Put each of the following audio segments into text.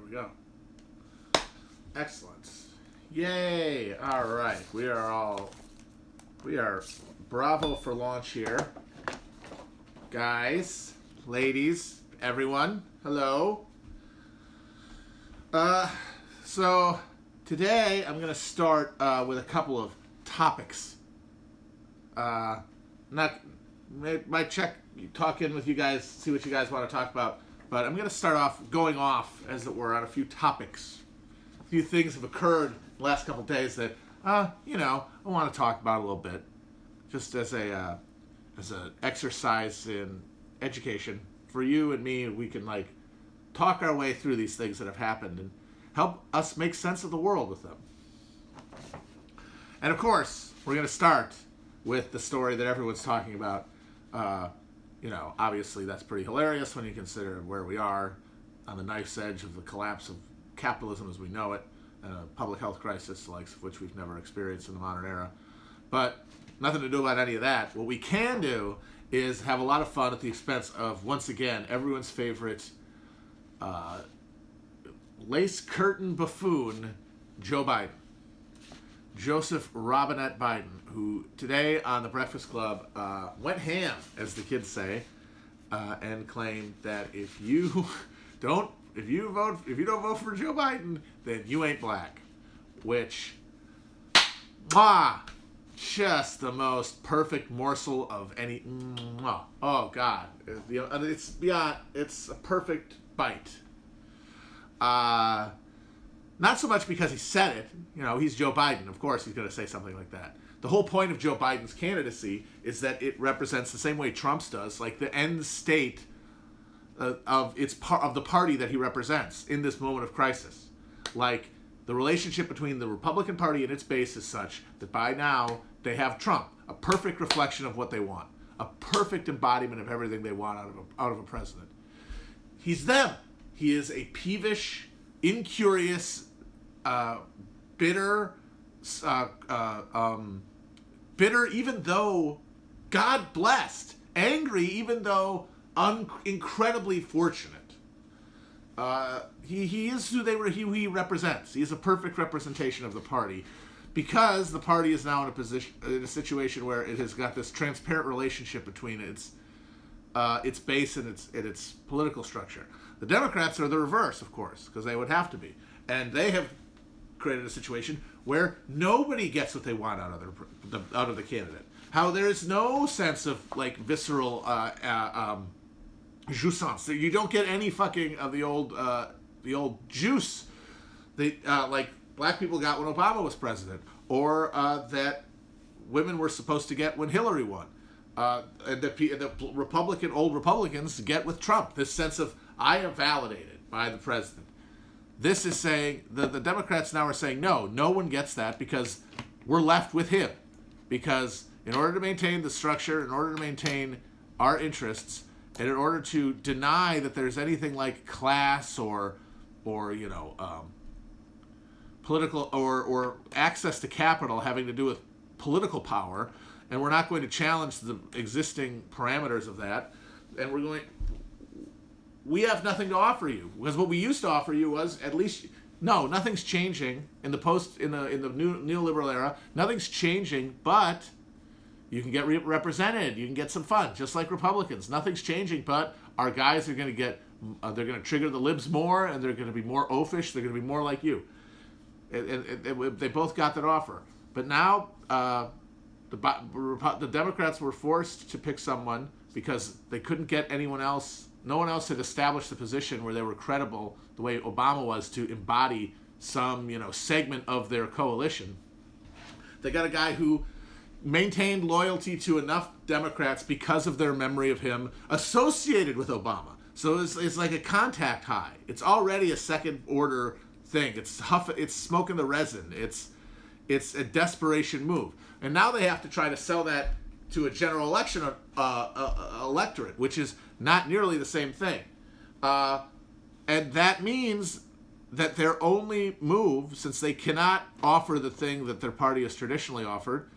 we go. Excellent. Yay! All right, we are bravo for launch here, guys, ladies, everyone. Hello. So today I'm gonna start with a couple of topics. Might talk in with you guys, see what you guys want to talk about. But I'm going to start off going off, as it were, on a few topics. A few things have occurred the last couple of days that, I want to talk about a little bit, just as an exercise in education for you and me. We can talk our way through these things that have happened and help us make sense of the world with them. And of course, we're going to start with the story that everyone's talking about. Obviously that's pretty hilarious when you consider where we are on the knife's edge of the collapse of capitalism as we know it, and a public health crisis the likes of which we've never experienced in the modern era. But nothing to do about any of that. What we can do is have a lot of fun at the expense of, once again, everyone's favorite lace curtain buffoon, Joe Biden. Joseph Robinette Biden, who today on the Breakfast Club went ham, as the kids say, and claimed that if you don't vote for Joe Biden, then you ain't black. Which, just the most perfect morsel of any. Oh God, it's a perfect bite. Not so much because he said it. He's Joe Biden. Of course he's going to say something like that. The whole point of Joe Biden's candidacy is that it represents, the same way Trump's does, the end state of the party that he represents in this moment of crisis. The relationship between the Republican Party and its base is such that by now they have Trump, a perfect reflection of what they want, a perfect embodiment of everything they want out of a president. He's them. He is a peevish, incurious, bitter, even though God blessed, angry even though incredibly fortunate. He is who he represents. He is a perfect representation of the party, because the party is now in a situation where it has got this transparent relationship between its base and its political structure. The Democrats are the reverse, of course, because they would have to be. And they have created a situation where nobody gets what they want out of the candidate. How there is no sense of visceral jouissance. You don't get any fucking of the old juice that black people got when Obama was president, or that women were supposed to get when Hillary won. And the old Republicans get with Trump. This sense of, I am validated by the president. This is saying, the Democrats now are saying, no one gets that, because we're left with him. Because in order to maintain the structure, in order to maintain our interests, and in order to deny that there's anything like class or political or access to capital having to do with political power, and we're not going to challenge the existing parameters of that, and we have nothing to offer you. Because what we used to offer you was, at least, nothing's changing in the new neoliberal era. Nothing's changing, but you can get represented. You can get some fun, just like Republicans. Nothing's changing, but our guys are going to get, they're going to trigger the libs more, and they're going to be more oafish. They're going to be more like you. And they both got that offer. But now the Democrats were forced to pick someone because they couldn't get anyone else. No one else had established the position where they were credible the way Obama was to embody some, segment of their coalition. They got a guy who maintained loyalty to enough Democrats because of their memory of him associated with Obama. So it's like a contact high. It's already a second order thing. It's smoking the resin. It's a desperation move. And now they have to try to sell that to a general election electorate, which is not nearly the same thing. And that means that their only move, since they cannot offer the thing that their party has traditionally offered,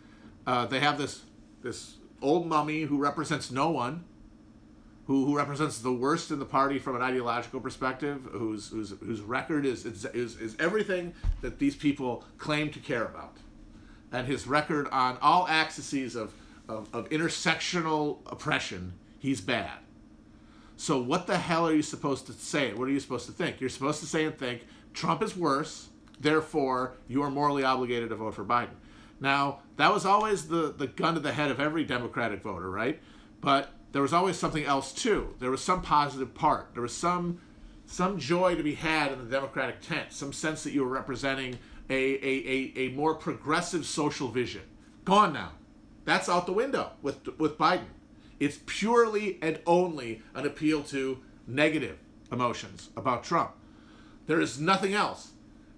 they have this old mummy who represents no one, who represents the worst in the party from an ideological perspective, whose record is everything that these people claim to care about, and his record on all axes of intersectional oppression, he's bad. So what the hell are you supposed to say? What are you supposed to think? You're supposed to say and think, Trump is worse, therefore you are morally obligated to vote for Biden. Now, that was always the gun to the head of every Democratic voter, right? But there was always something else too. There was some positive part. There was some joy to be had in the Democratic tent, some sense that you were representing a more progressive social vision. Gone now. That's out the window with Biden. It's purely and only an appeal to negative emotions about Trump. There is nothing else.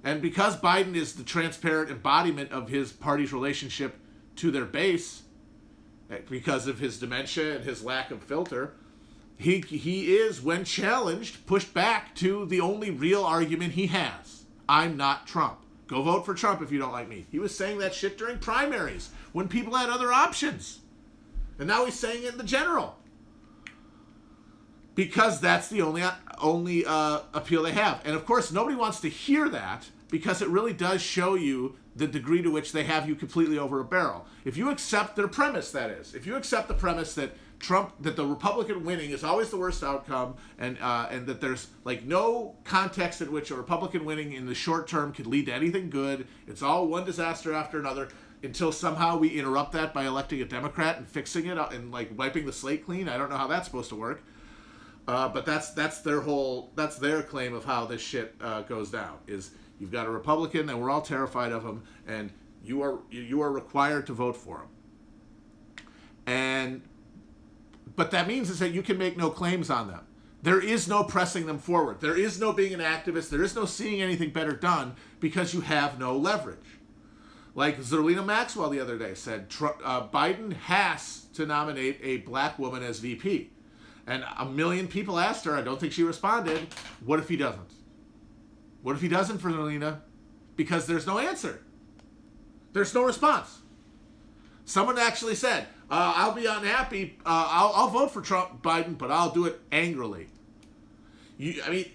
And because Biden is the transparent embodiment of his party's relationship to their base, because of his dementia and his lack of filter, he is, when challenged, pushed back to the only real argument he has. I'm not Trump. Go vote for Trump if you don't like me. He was saying that shit during primaries when people had other options. And now he's saying it in the general. Because that's the only appeal they have. And of course, nobody wants to hear that because it really does show you the degree to which they have you completely over a barrel. If you accept their premise, that is. If you accept the premise that that the Republican winning is always the worst outcome, and that there's like no context in which a Republican winning in the short term could lead to anything good. It's all one disaster after another until somehow we interrupt that by electing a Democrat and fixing it and like wiping the slate clean. I don't know how that's supposed to work. But that's their claim of how this shit goes down. Is you've got a Republican and we're all terrified of him, and you are required to vote for him. But that means is that you can make no claims on them. There is no pressing them forward. There is no being an activist. There is no seeing anything better done because you have no leverage. Like Zerlina Maxwell the other day said, Biden has to nominate a black woman as VP. And a million people asked her, I don't think she responded, what if he doesn't? What if he doesn't for Zerlina? Because there's no answer. There's no response. Someone actually said, I'll be unhappy, I'll vote for Biden, but I'll do it angrily. The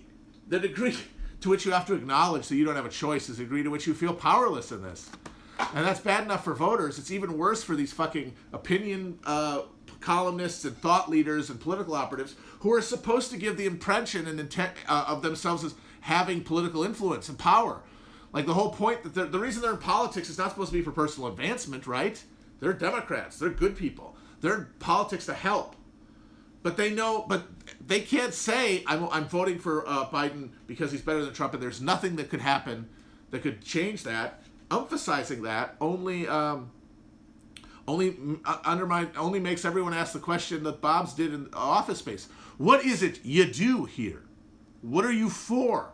degree to which you have to acknowledge that you don't have a choice is the degree to which you feel powerless in this. And that's bad enough for voters. It's even worse for these fucking opinion columnists and thought leaders and political operatives who are supposed to give the impression and intent of themselves as having political influence and power. Like the whole point that the reason they're in politics is not supposed to be for personal advancement, right? They're Democrats. They're good people. They're in politics to help. But they can't say I'm voting for Biden because he's better than Trump, and there's nothing that could happen that could change that. Emphasizing that only makes everyone ask the question that Bob's did in Office Space. What is it you do here? What are you for?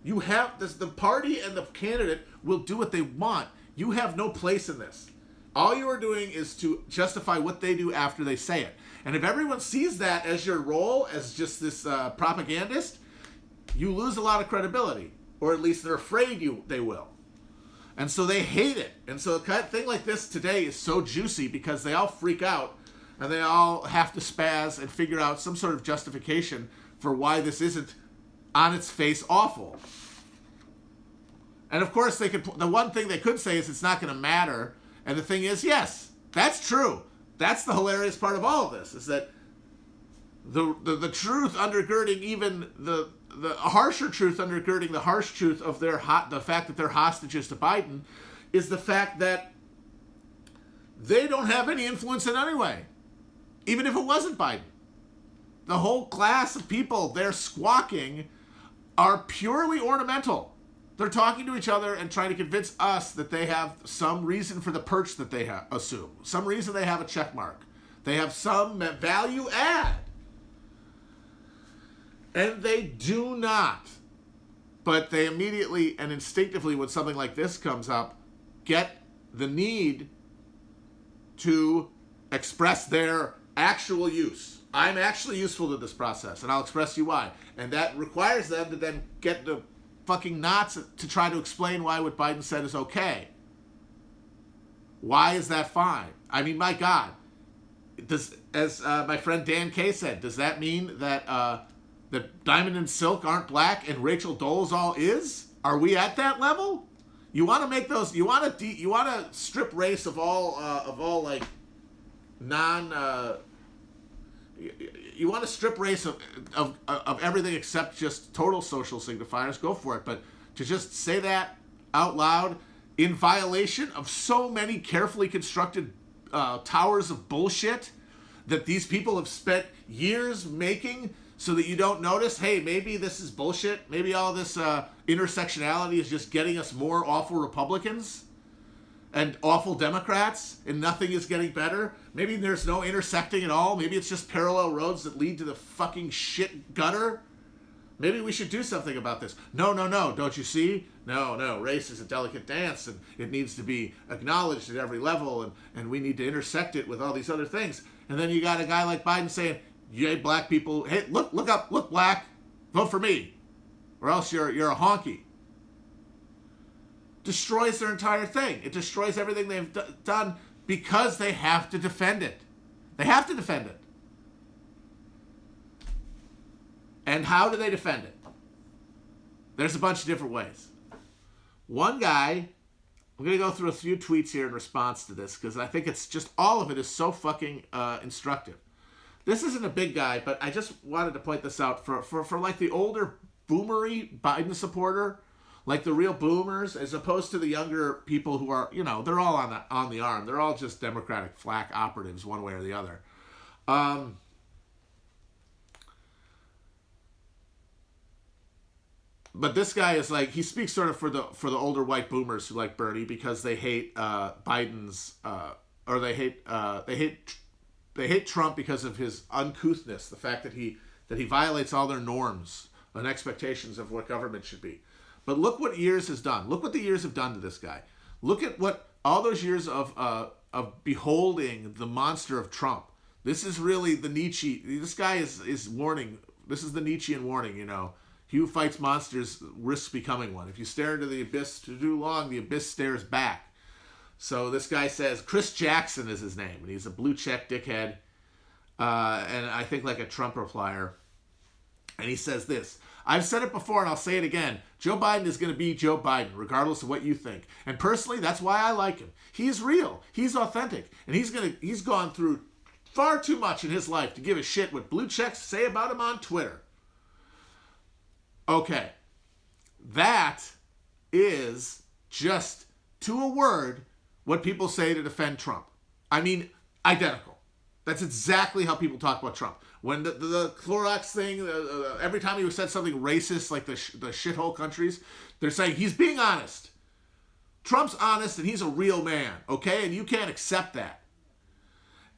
You have this, the party and the candidate will do what they want. You have no place in this. All you are doing is to justify what they do after they say it. And if everyone sees that as your role, as just this propagandist, you lose a lot of credibility. Or at least they're afraid they will. And so they hate it. And so a thing like this today is so juicy because they all freak out and they all have to spaz and figure out some sort of justification for why this isn't on its face awful. And of course, the one thing they could say is it's not going to matter. And the thing is, yes, that's true. That's the hilarious part of all of this, is that the truth undergirding even the harsher truth undergirding the harsh truth of the fact that they're hostages to Biden is the fact that they don't have any influence in any way, even if it wasn't Biden. The whole class of people they're squawking are purely ornamental. They're talking to each other and trying to convince us that they have some reason for the perch that they assume, some reason they have a check mark. They have some value add. And they do not. But they immediately and instinctively, when something like this comes up, get the need to express their actual use. I'm actually useful to this process, and I'll express to you why. And that requires them to then get the fucking knots to try to explain why what Biden said is okay. Why is that fine? I mean, my God. does, as my friend Dan Kay said, does that mean that that Diamond and Silk aren't black and Rachel Dolezal is? Are we at that level? You want to make those? You want to strip race of all like non. You want to strip race of everything except just total social signifiers? Go for it. But to just say that out loud in violation of so many carefully constructed towers of bullshit that these people have spent years making, so that you don't notice, hey, maybe this is bullshit. Maybe all this intersectionality is just getting us more awful Republicans and awful Democrats, and nothing is getting better. Maybe there's no intersecting at all. Maybe it's just parallel roads that lead to the fucking shit gutter. Maybe we should do something about this. No, don't you see? No, race is a delicate dance, and it needs to be acknowledged at every level, and we need to intersect it with all these other things. And then you got a guy like Biden saying, "Yay, black people! Hey, look black, vote for me, or else you're a honky." Destroys their entire thing. It destroys everything they've done because they have to defend it. They have to defend it. And how do they defend it? There's a bunch of different ways. One guy, I'm going to go through a few tweets here in response to this, because I think it's just, all of it is so fucking instructive. This isn't a big guy, but I just wanted to point this out for like the older boomery Biden supporter, like the real boomers, as opposed to the younger people who are, they're all on the arm. They're all just Democratic flak operatives one way or the other. But this guy is like, he speaks sort of for the older white boomers who like Bernie, because they hate Biden's or they hate Trump because of his uncouthness, the fact that he violates all their norms and expectations of what government should be. But look what years has done. Look what the years have done to this guy. Look at what all those years of beholding the monster of Trump. This is really the Nietzsche. This guy is warning. This is the Nietzschean warning. He who fights monsters risks becoming one. If you stare into the abyss too long, the abyss stares back. So this guy says, Chris Jackson is his name, and he's a blue check dickhead, and I think like a Trump replier. And he says this: I've said it before and I'll say it again. Joe Biden is going to be Joe Biden, regardless of what you think. And personally, that's why I like him. He's real. He's authentic. And he's gone through far too much in his life to give a shit what blue checks say about him on Twitter. Okay. That is just, to a word, what people say to defend Trump. I mean, identical. That's exactly how people talk about Trump. When the Clorox thing, every time he said something racist, like the shithole countries, they're saying he's being honest. Trump's honest and he's a real man, okay? And you can't accept that.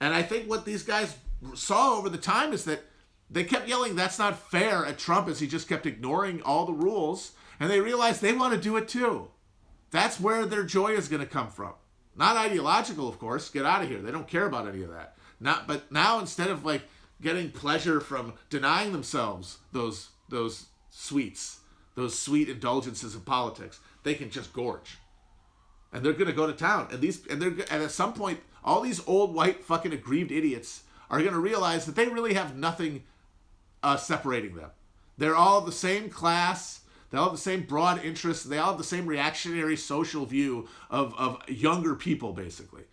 And I think what these guys saw over the time is that they kept yelling, that's not fair, at Trump as he just kept ignoring all the rules. And they realized they want to do it too. That's where their joy is going to come from. Not ideological, of course. Get out of here. They don't care about any of that. But now, instead of like getting pleasure from denying themselves those sweets, those sweet indulgences of politics, they can just gorge. And they're going to go to town. And at some point, all these old white fucking aggrieved idiots are going to realize that they really have nothing separating them. They're all the same class. They all have the same broad interests. They all have the same reactionary social view of younger people, basically.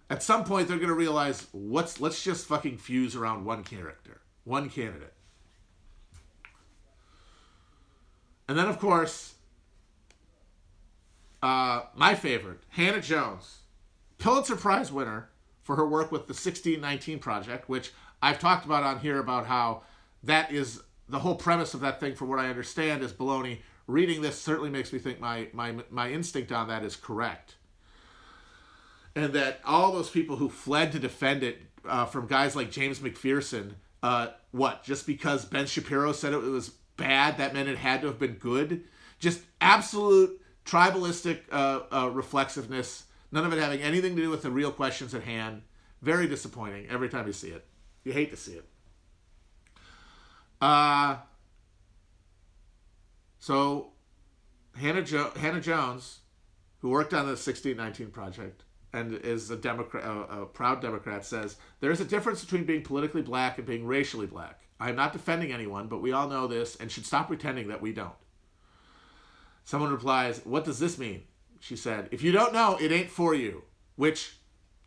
At some point, they're going to realize, let's just fucking fuse around one character, one candidate. And then, of course, my favorite, Hannah Jones, Pulitzer Prize winner for her work with the 1619 Project, which I've talked about on here about how that is the whole premise of that thing, from what I understand, is baloney. Reading this certainly makes me think my instinct on that is correct. And that all those people who fled to defend it from guys like James McPherson, just because Ben Shapiro said it was bad, that meant it had to have been good? Just absolute tribalistic reflexiveness, none of it having anything to do with the real questions at hand. Very disappointing every time you see it. You hate to see it. So Hannah Jones, who worked on the 1619 Project, and is a Democrat, a proud Democrat, says, "There is a difference between being politically black and being racially black. I am not defending anyone, but we all know this and should stop pretending that we don't." Someone replies, "What does this mean?" She said, "If you don't know, it ain't for you," which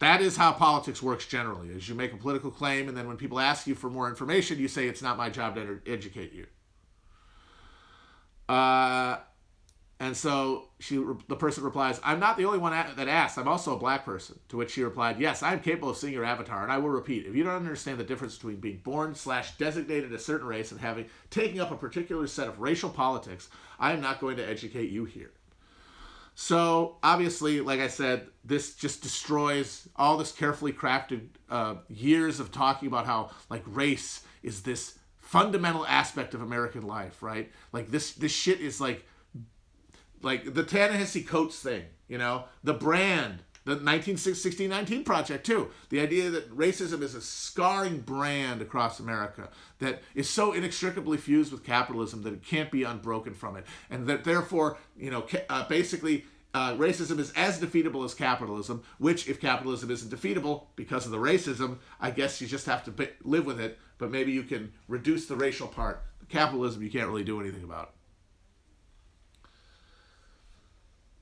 that is how politics works generally, is you make a political claim, and then when people ask you for more information, you say, "It's not my job to educate you." And so the person replies, "I'm not the only one that asked. I'm also a black person." To which she replied, "Yes, I am capable of seeing your avatar, and I will repeat. If you don't understand the difference between being born/designated a certain race and taking up a particular set of racial politics, I am not going to educate you here." So obviously, like I said, this just destroys all this carefully crafted years of talking about how like race is this fundamental aspect of American life, right? Like this shit is like the Ta-Nehisi Coates thing, you know, the brand, the 1619 Project too. The idea that racism is a scarring brand across America that is so inextricably fused with capitalism that it can't be unbroken from it. And that therefore, you know, basically racism is as defeatable as capitalism, which if capitalism isn't defeatable because of the racism, I guess you just have to live with it, but maybe you can reduce the racial part. Capitalism, you can't really do anything about.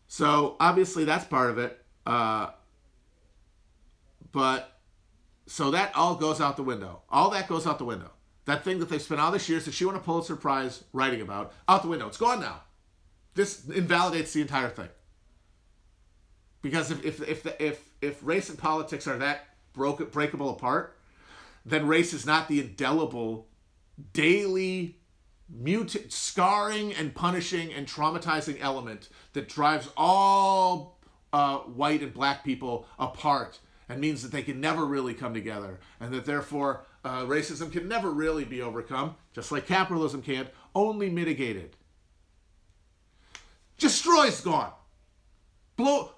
So obviously that's part of it. But so that all goes out the window. All that goes out the window. That thing that they spent all these years that she won a Pulitzer Prize writing about, out the window. It's gone now. This invalidates the entire thing. Because if race and politics are that breakable apart, then race is not the indelible, daily, scarring and punishing and traumatizing element that drives all white and black people apart and means that they can never really come together, and that therefore racism can never really be overcome, just like capitalism can't, only mitigated. Destroy's gone. Blew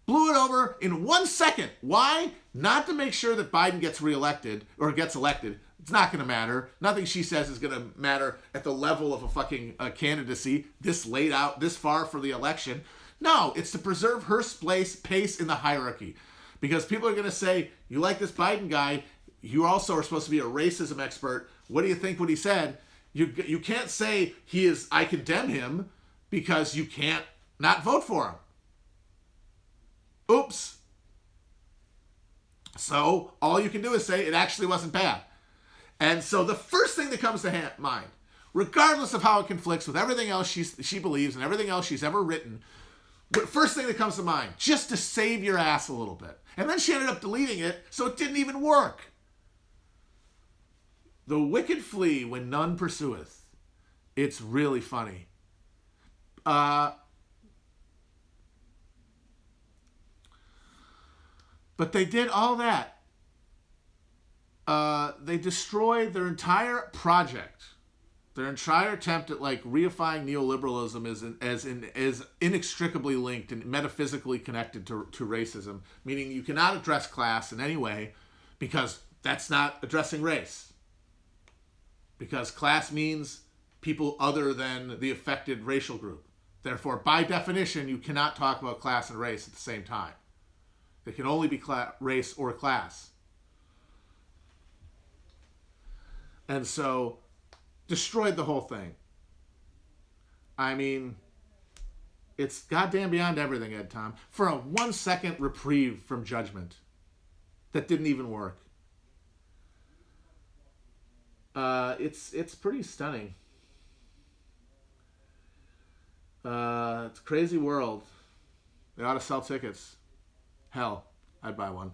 it over in 1 second. Why? Not to make sure that Biden gets reelected or gets elected. It's not going to matter. Nothing she says is going to matter at the level of a fucking candidacy this late out, this far for the election. No, it's to preserve her pace in the hierarchy. Because people are going to say, you like this Biden guy, you also are supposed to be a racism expert. What do you think what he said? You can't say I condemn him because you can't not vote for him. Oops. So all you can do is say it actually wasn't bad. And so the first thing that comes to mind, regardless of how it conflicts with everything else she believes and everything else she's ever written, but first thing that comes to mind, just to save your ass a little bit. And then she ended up deleting it, so it didn't even work. The wicked flee when none pursueth. It's really funny. But they did all that. They destroyed their entire project. Their entire attempt at like reifying neoliberalism is inextricably linked and metaphysically connected to racism, meaning you cannot address class in any way because that's not addressing race. Because class means people other than the affected racial group. Therefore, by definition, you cannot talk about class and race at the same time. It can only be race or class. And so, destroyed the whole thing. I mean, it's goddamn beyond everything, Ed Tom. For a 1 second reprieve from judgment that didn't even work. It's pretty stunning. It's a crazy world. They ought to sell tickets. Hell, I'd buy one.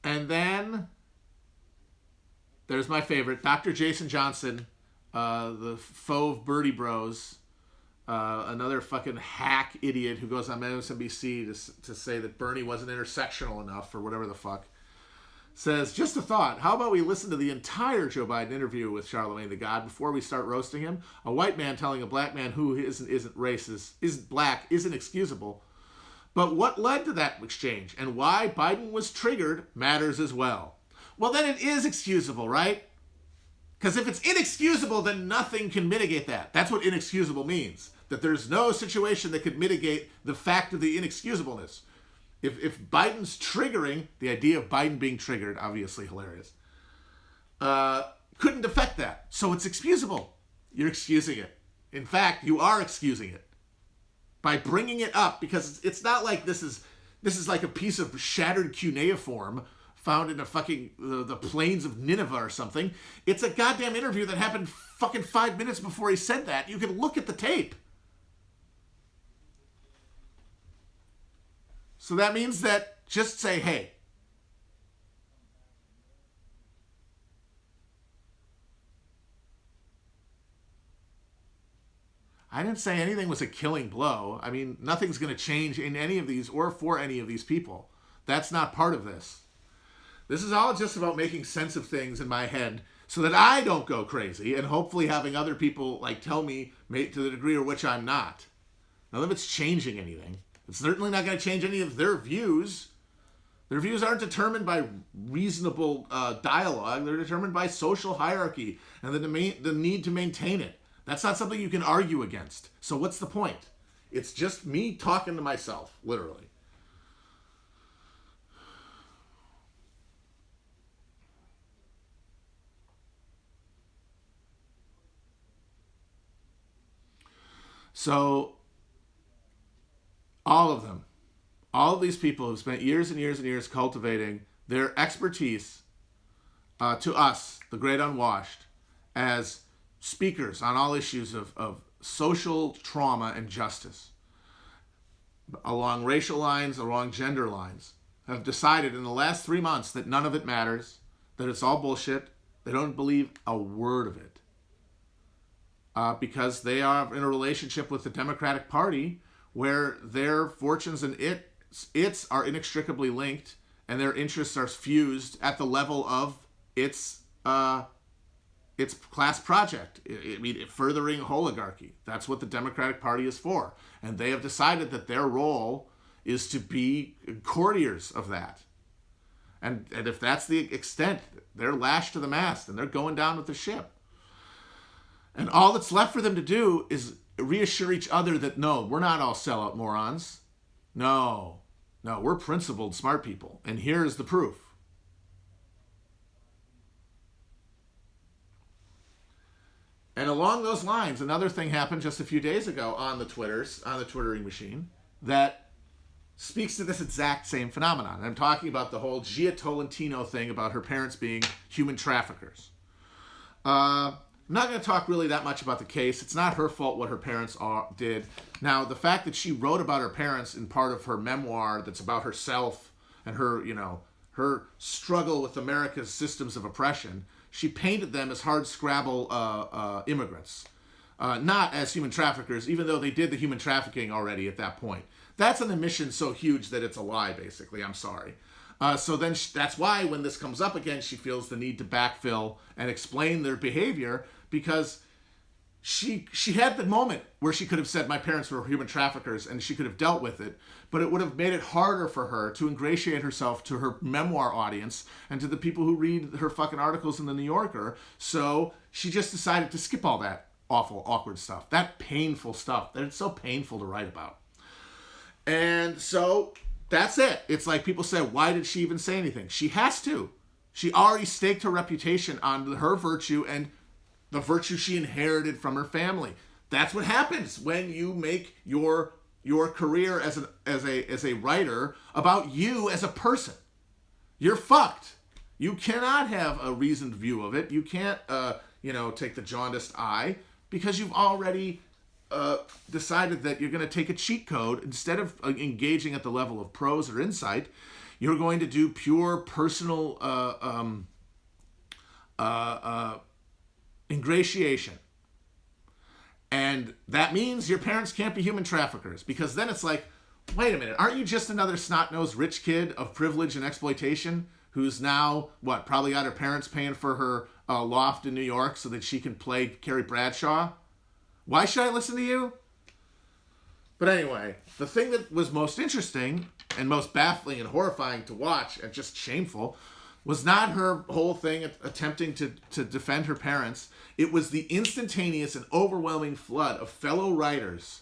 And then there's my favorite, Dr. Jason Johnson, the faux Birdie Bros, another fucking hack idiot who goes on MSNBC to say that Bernie wasn't intersectional enough or whatever the fuck. Says, just a thought, how about we listen to the entire Joe Biden interview with Charlemagne the God before we start roasting him? A white man telling a black man who isn't racist, isn't black, isn't excusable. But what led to that exchange and why Biden was triggered matters as well. Well, then it is excusable, right? Because if it's inexcusable, then nothing can mitigate that. That's what inexcusable means. that there's no situation that could mitigate the fact of the inexcusableness. If Biden's triggering, the idea of Biden being triggered, obviously hilarious, couldn't affect that. So it's excusable. You're excusing it. In fact, you are excusing it by bringing it up, because it's not like this is like a piece of shattered cuneiform found in a fucking the plains of Nineveh or something. It's a goddamn interview that happened fucking 5 minutes before he said that. You can look at the tape. So that means that just say, hey, I didn't say anything was a killing blow. I mean, nothing's going to change in any of these or for any of these people. That's not part of this. This is all just about making sense of things in my head so that I don't go crazy, and hopefully having other people like tell me to the degree to which I'm not. None of it's changing anything. It's certainly not going to change any of their views. Their views aren't determined by reasonable dialogue. They're determined by social hierarchy and the need to maintain it. That's not something you can argue against. So what's the point? It's just me talking to myself, literally. So all of them, all of these people who've spent years and years and years cultivating their expertise to us, the great unwashed, as speakers on all issues of social trauma and justice, along racial lines, along gender lines, have decided in the last 3 months that none of it matters, that it's all bullshit. They don't believe a word of it. Because they are in a relationship with the Democratic Party where their fortunes and its are inextricably linked, and their interests are fused at the level of its class project. I mean, furthering oligarchy. That's what the Democratic Party is for. And they have decided that their role is to be courtiers of that. And if that's the extent, they're lashed to the mast and they're going down with the ship. And all that's left for them to do is reassure each other that, no, we're not all sellout morons. No, we're principled smart people. And here's the proof. And along those lines, another thing happened just a few days ago on the Twittering machine, that speaks to this exact same phenomenon. And I'm talking about the whole Gia Tolentino thing about her parents being human traffickers. I'm not going to talk really that much about the case. It's not her fault what her parents did. Now, the fact that she wrote about her parents in part of her memoir that's about herself and her, her struggle with America's systems of oppression, she painted them as hard-scrabble immigrants, not as human traffickers, even though they did the human trafficking already at that point. That's an admission so huge that it's a lie, basically. I'm sorry. So then that's why when this comes up again, she feels the need to backfill and explain their behavior, because she had the moment where she could have said my parents were human traffickers and she could have dealt with it, but it would have made it harder for her to ingratiate herself to her memoir audience and to the people who read her fucking articles in the New Yorker. So she just decided to skip all that awful, awkward stuff, that painful stuff that it's so painful to write about. And so that's it. It's like people say, why did she even say anything? She has to. She already staked her reputation on her virtue and the virtue she inherited from her family. That's what happens when you make your career as a writer about you as a person. You're fucked. You cannot have a reasoned view of it. You can't take the jaundiced eye, because you've already decided that you're going to take a cheat code. Instead of engaging at the level of prose or insight, you're going to do pure personal ingratiation. And that means your parents can't be human traffickers, because then it's like, wait a minute, aren't you just another snot-nosed rich kid of privilege and exploitation who's now, probably got her parents paying for her loft in New York so that she can play Carrie Bradshaw? Why should I listen to you? But anyway, the thing that was most interesting and most baffling and horrifying to watch, and just shameful, was not her whole thing attempting to defend her parents. It was the instantaneous and overwhelming flood of fellow writers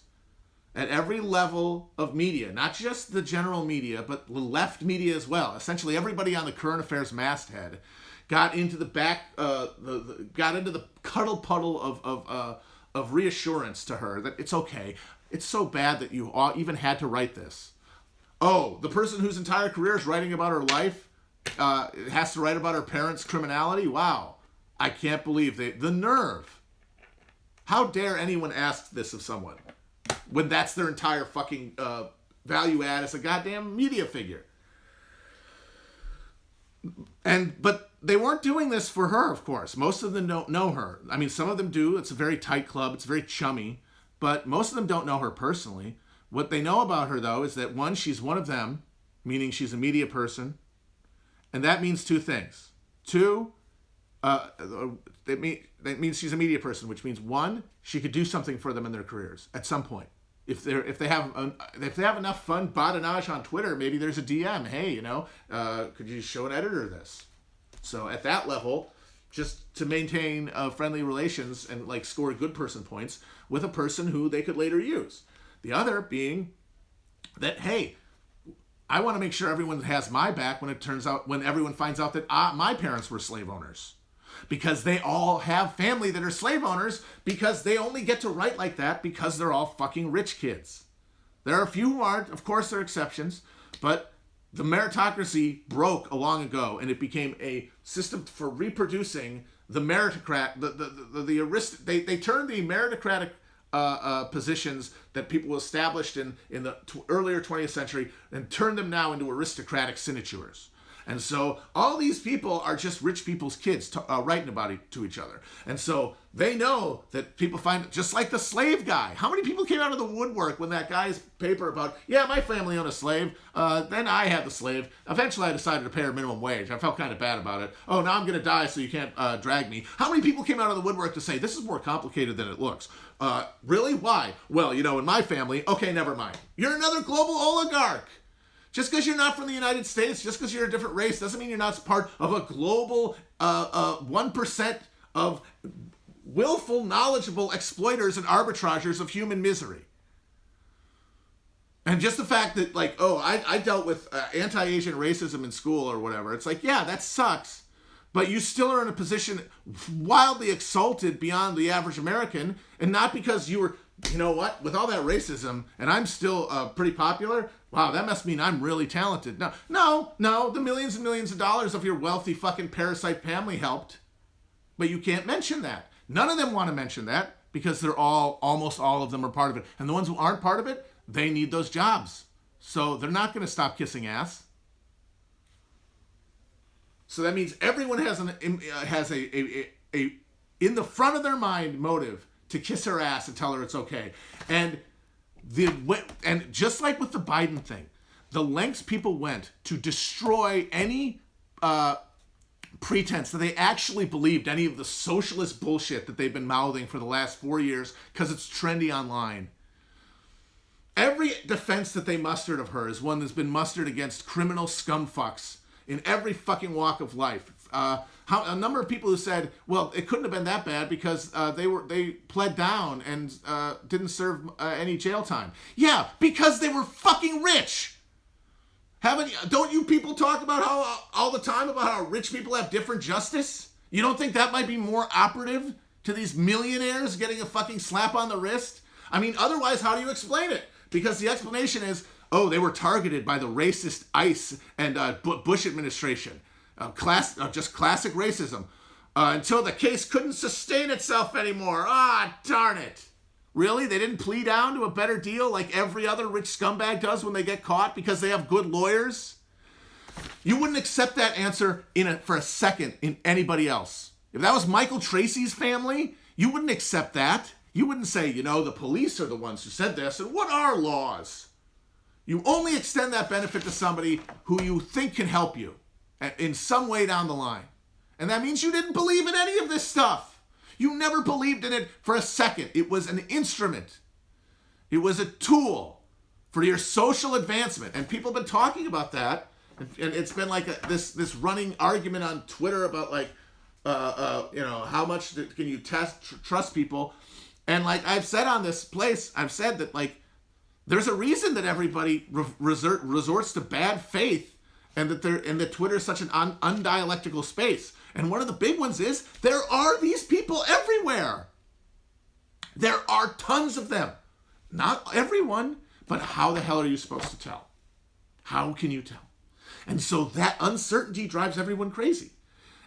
at every level of media, not just the general media, but the left media as well. Essentially, everybody on the current affairs masthead got into the got into the cuddle puddle of reassurance to her that it's okay. It's so bad that you even had to write this. Oh, the person whose entire career is writing about her life has to write about her parents' criminality? Wow. I can't believe the nerve. How dare anyone ask this of someone when that's their entire fucking value add as a goddamn media figure? But they weren't doing this for her, of course. Most of them don't know her. I mean, some of them do. It's a very tight club. It's very chummy. But most of them don't know her personally. What they know about her, though, is that one, she's one of them, meaning she's a media person. And that means two things. Two, that means she's a media person, which means one, she could do something for them in their careers at some point. If they have enough fun badinage on Twitter, maybe there's a DM. Hey, could you show an editor this? So at that level, just to maintain friendly relations and like score good person points with a person who they could later use. The other being that, hey, I want to make sure everyone has my back when everyone finds out that my parents were slave owners. Because they all have family that are slave owners, because they only get to write like that because they're all fucking rich kids. There are a few who aren't, of course there are exceptions, but the meritocracy broke long ago, and it became a system for reproducing the meritocrat, they turned the meritocratic positions that people established in the earlier 20th century and turned them now into aristocratic sinecures. And so all these people are just rich people's kids writing about it to each other. And so they know that people find, just like the slave guy. How many people came out of the woodwork when that guy's paper about, yeah, my family owned a slave, then I had the slave. Eventually I decided to pay her minimum wage. I felt kind of bad about it. Oh, now I'm going to die so you can't drag me. How many people came out of the woodwork to say, this is more complicated than it looks? Really? Why? Well, in my family, okay, never mind. You're another global oligarch. Just because you're not from the United States, just because you're a different race, doesn't mean you're not part of a global 1% of willful, knowledgeable exploiters and arbitragers of human misery. And just the fact that, I dealt with anti-Asian racism in school or whatever. It's like, yeah, that sucks. But you still are in a position wildly exalted beyond the average American, and not because you were, with all that racism, and I'm still pretty popular. Wow, that must mean I'm really talented. No, the millions and millions of dollars of your wealthy fucking parasite family helped. But you can't mention that. None of them want to mention that because almost all of them are part of it. And the ones who aren't part of it, they need those jobs. So they're not going to stop kissing ass. So that means everyone has a in the front of their mind motive to kiss her ass and tell her it's okay. And just like with the Biden thing, the lengths people went to destroy any pretense that they actually believed any of the socialist bullshit that they've been mouthing for the last 4 years because it's trendy online. Every defense that they mustered of her is one that's been mustered against criminal scumfucks in every fucking walk of life. A number of people who said, well, it couldn't have been that bad because they pled down and didn't serve any jail time. Yeah, because they were fucking rich. Don't you people talk about how all the time about how rich people have different justice? You don't think that might be more operative to these millionaires getting a fucking slap on the wrist? I mean, otherwise, how do you explain it? Because the explanation is, oh, they were targeted by the racist ICE and Bush administration. Just classic racism. Until the case couldn't sustain itself anymore. Darn it. Really? They didn't plea down to a better deal like every other rich scumbag does when they get caught because they have good lawyers? You wouldn't accept that answer for a second in anybody else. If that was Michael Tracy's family, you wouldn't accept that. You wouldn't say, the police are the ones who said this, and what are laws? You only extend that benefit to somebody who you think can help you in some way down the line. And that means you didn't believe in any of this stuff. You never believed in it for a second. It was an instrument. It was a tool for your social advancement. And people have been talking about that And it's been like this running argument on Twitter about like, how much can you trust people? And like I've said on this place, I've said that like there's a reason that everybody resorts to bad faith, and that Twitter is such an undialectical space. And one of the big ones is there are these people everywhere. There are tons of them. Not everyone, but how the hell are you supposed to tell? How can you tell? And so that uncertainty drives everyone crazy.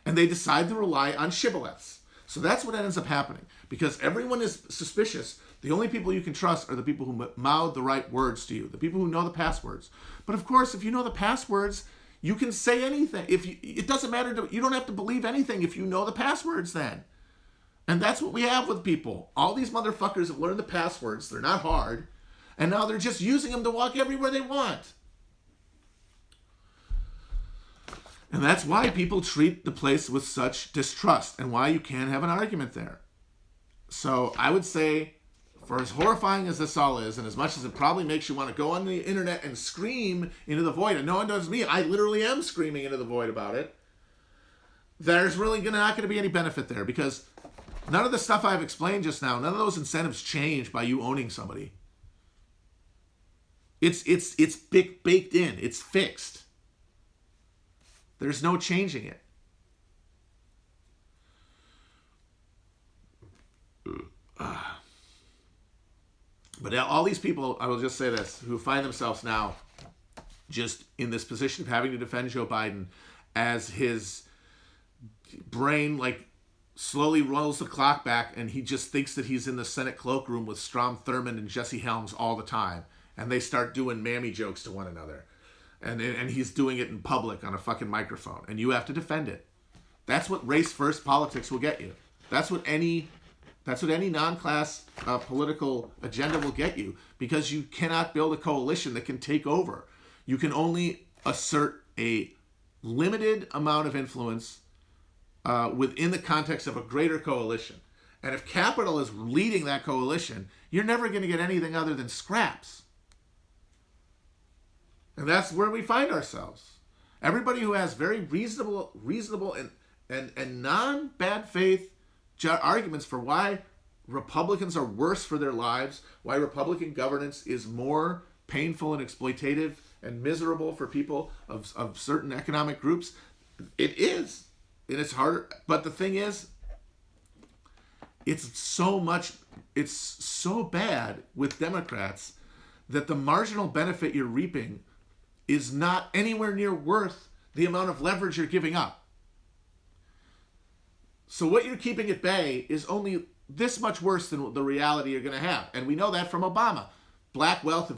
And they decide to rely on shibboleths. So that's what ends up happening. Because everyone is suspicious. The only people you can trust are the people who mouth the right words to you. The people who know the passwords. But of course, if you know the passwords, you can say anything. It doesn't matter. You don't have to believe anything if you know the passwords then. And that's what we have with people. All these motherfuckers have learned the passwords. They're not hard. And now they're just using them to walk everywhere they want. And that's why people treat the place with such distrust and why you can't have an argument there. So I would say, for as horrifying as this all is, and as much as it probably makes you want to go on the internet and scream into the void, and no one does me, I literally am screaming into the void about it, there's really not going to be any benefit there, because none of the stuff I've explained just now, none of those incentives change by you owning somebody. It's baked in. It's fixed. There's no changing it. But all these people, I will just say this, who find themselves now just in this position of having to defend Joe Biden as his brain like slowly rolls the clock back and he just thinks that he's in the Senate cloakroom with Strom Thurmond and Jesse Helms all the time. And they start doing mammy jokes to one another. And he's doing it in public on a fucking microphone. And you have to defend it. That's what race-first politics will get you. That's what any non-class political agenda will get you. Because you cannot build a coalition that can take over. You can only assert a limited amount of influence within the context of a greater coalition. And if capital is leading that coalition, you're never going to get anything other than scraps. And that's where we find ourselves. Everybody who has very reasonable and non-bad faith arguments for why Republicans are worse for their lives, why Republican governance is more painful and exploitative and miserable for people of certain economic groups, it is. And it's harder. But the thing is, it's so bad with Democrats that the marginal benefit you're reaping is not anywhere near worth the amount of leverage you're giving up. So what you're keeping at bay is only this much worse than the reality you're going to have. And we know that from Obama. Black wealth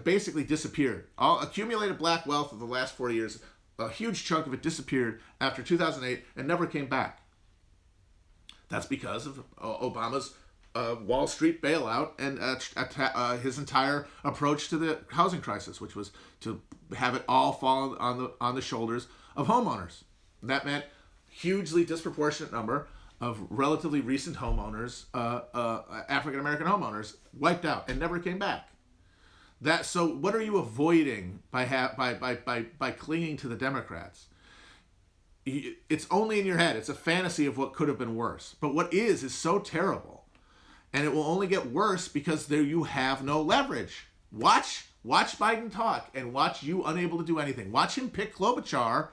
basically disappeared. All accumulated black wealth of the last 40 years, a huge chunk of it disappeared after 2008 and never came back. That's because of Obama's Wall Street bailout and his entire approach to the housing crisis, which was to have it all fall on the shoulders of homeowners. That meant hugely disproportionate number of relatively recent homeowners, African American homeowners, wiped out and never came back. So what are you avoiding by clinging to the Democrats? It's only in your head. It's a fantasy of what could have been worse. But what is so terrible. And it will only get worse because there you have no leverage. Watch Biden talk and watch you unable to do anything. Watch him pick Klobuchar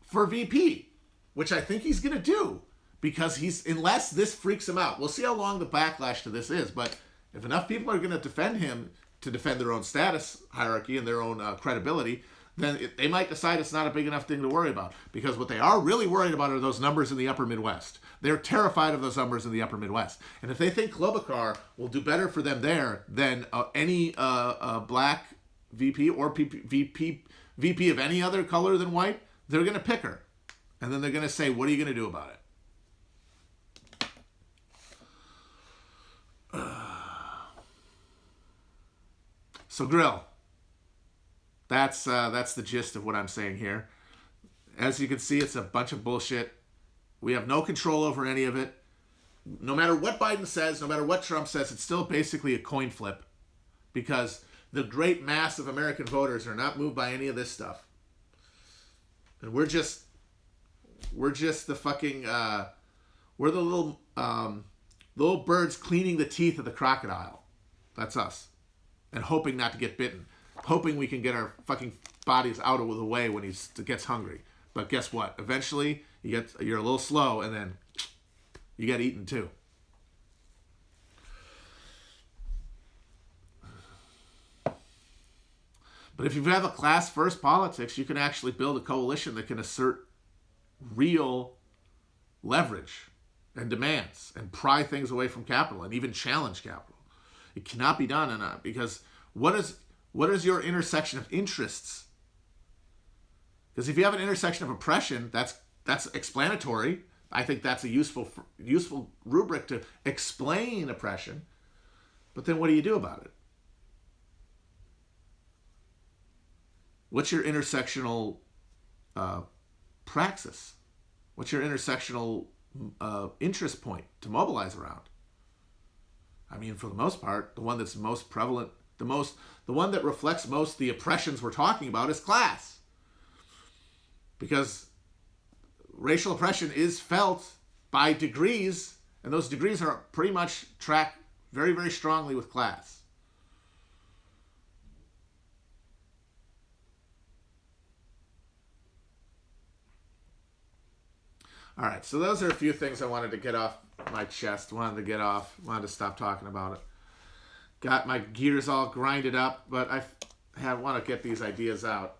for VP, which I think he's going to do because unless this freaks him out. We'll see how long the backlash to this is, but if enough people are going to defend him to defend their own status hierarchy and their own credibility, then they might decide it's not a big enough thing to worry about. Because what they are really worried about are those numbers in the upper Midwest. They're terrified of those numbers in the upper Midwest. And if they think Klobuchar will do better for them there than any black VP or VP of any other color than white, they're going to pick her. And then they're going to say, what are you going to do about it? So Grill. That's the gist of what I'm saying here. As you can see, it's a bunch of bullshit. We have no control over any of it. No matter what Biden says, no matter what Trump says, it's still basically a coin flip because the great mass of American voters are not moved by any of this stuff. And we're just the fucking we're the little birds cleaning the teeth of the crocodile. That's us. And hoping not to get bitten. Hoping we can get our fucking bodies out of the way when he gets hungry. But guess what? Eventually, you're a little slow, and then you get eaten too. But if you have a class-first politics, you can actually build a coalition that can assert real leverage and demands and pry things away from capital and even challenge capital. It cannot be done because what is your intersection of interests? Because if you have an intersection of oppression, that's explanatory. I think that's a useful rubric to explain oppression. But then what do you do about it? What's your intersectional praxis? What's your intersectional interest point to mobilize around? I mean, for the most part, the one that's most prevalent, the one that reflects most the oppressions we're talking about is class. Because racial oppression is felt by degrees, and those degrees are pretty much tracked very, very strongly with class. All right, so those are a few things I wanted to get off my chest, wanted to stop talking about it. Got my gears all grinded up, but I want to get these ideas out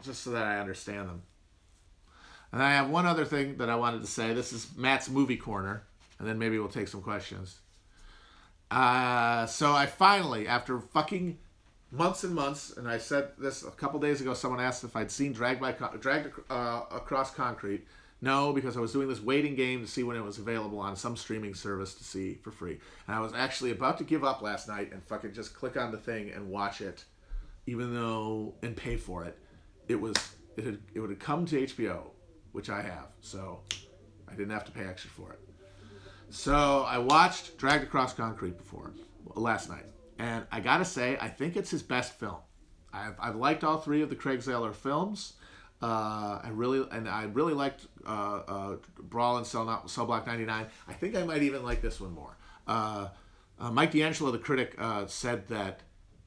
just so that I understand them. And I have one other thing that I wanted to say. This is Matt's Movie Corner, and then maybe we'll take some questions. So I finally, after fucking months and months, and I said this a couple days ago, someone asked if I'd seen Dragged Across Concrete. No, because I was doing this waiting game to see when it was available on some streaming service to see for free. And I was actually about to give up last night and fucking just click on the thing and watch it, and pay for it. It would have come to HBO, which I have, so I didn't have to pay extra for it. So I watched Dragged Across Concrete last night, and I gotta say, I think it's his best film. I've liked all three of the Craig Zahler films. I really liked Brawl in Cell Block 99. I think I might even like this one more. Mike D'Angelo, the critic, said that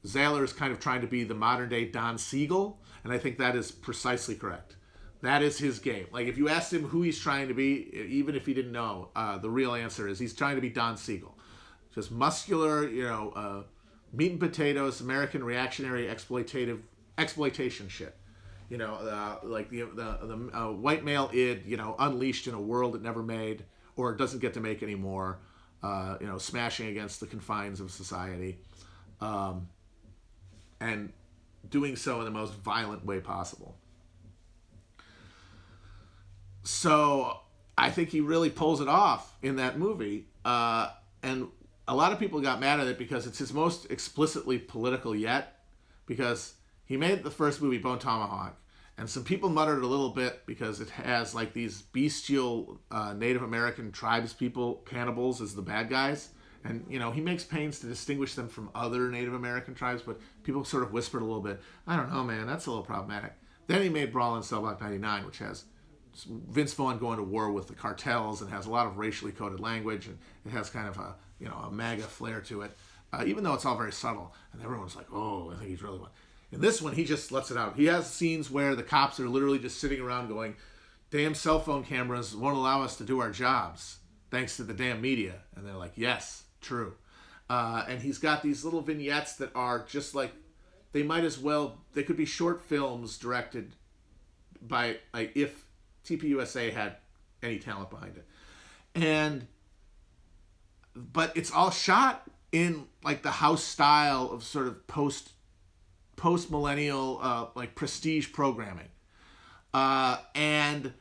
Zahler is kind of trying to be the modern day Don Siegel, and I think that is precisely correct. That is his game. Like, if you asked him who he's trying to be, even if he didn't know, the real answer is he's trying to be Don Siegel. Just muscular, meat and potatoes, American reactionary exploitation shit. Like the white male id, unleashed in a world it never made or doesn't get to make anymore, smashing against the confines of society, and doing so in the most violent way possible. So I think he really pulls it off in that movie, and a lot of people got mad at it because it's his most explicitly political yet, because he made the first movie, Bone Tomahawk, and some people muttered a little bit because it has like these bestial Native American tribes people, cannibals, as the bad guys. And, he makes pains to distinguish them from other Native American tribes, but people sort of whispered a little bit, I don't know, man, that's a little problematic. Then he made Brawl in Cell Block 99, which has Vince Vaughn going to war with the cartels and has a lot of racially coded language, and it has kind of a MAGA flair to it, even though it's all very subtle. And everyone's like, oh, I think he's really one. In this one, he just lets it out. He has scenes where the cops are literally just sitting around going, damn cell phone cameras won't allow us to do our jobs, thanks to the damn media. And they're like, yes, true. And he's got these little vignettes that are just like, they could be short films directed by, like, if TPUSA had any talent behind it. But it's all shot in, like, the house style of sort of post-millennial like prestige programming, and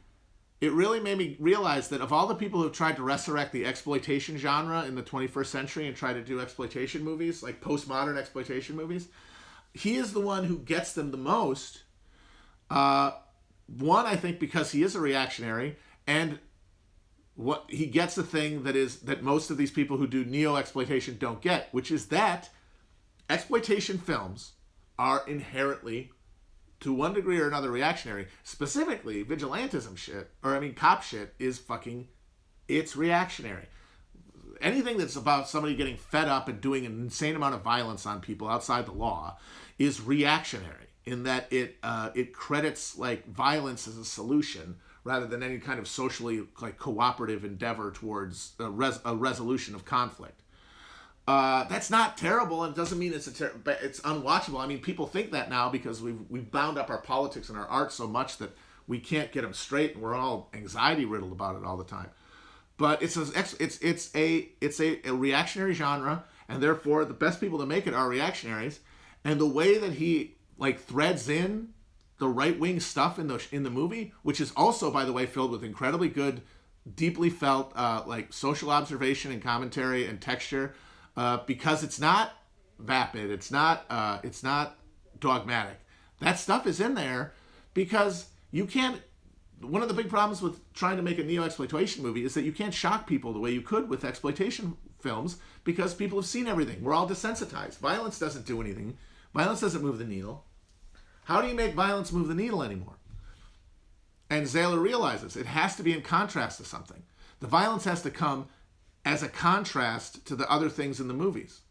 it really made me realize that of all the people who've tried to resurrect the exploitation genre in the 21st century and try to do exploitation movies, like postmodern exploitation movies, he is the one who gets them the most. One, I think, because he is a reactionary, and what he gets the thing that most of these people who do neo-exploitation don't get, which is that exploitation films are inherently to one degree or another reactionary. Specifically, vigilantism shit, cop shit is fucking, it's reactionary. Anything that's about somebody getting fed up and doing an insane amount of violence on people outside the law is reactionary in that it credits like violence as a solution rather than any kind of socially like cooperative endeavor towards a resolution of conflict. That's not terrible, and it doesn't mean it's it's unwatchable. I mean, people think that now because we've bound up our politics and our art so much that we can't get them straight, and we're all anxiety riddled about it all the time. But it's a reactionary genre, and therefore the best people to make it are reactionaries. And the way that he like threads in the right wing stuff in the movie, which is also, by the way, filled with incredibly good, deeply felt like social observation and commentary and texture. Because it's not vapid, it's not dogmatic. That stuff is in there because you can't. One of the big problems with trying to make a neo-exploitation movie is that you can't shock people the way you could with exploitation films because people have seen everything. We're all desensitized. Violence doesn't do anything. Violence doesn't move the needle. How do you make violence move the needle anymore? And Zahler realizes it has to be in contrast to something. The violence has to come as a contrast to the other things in the movies.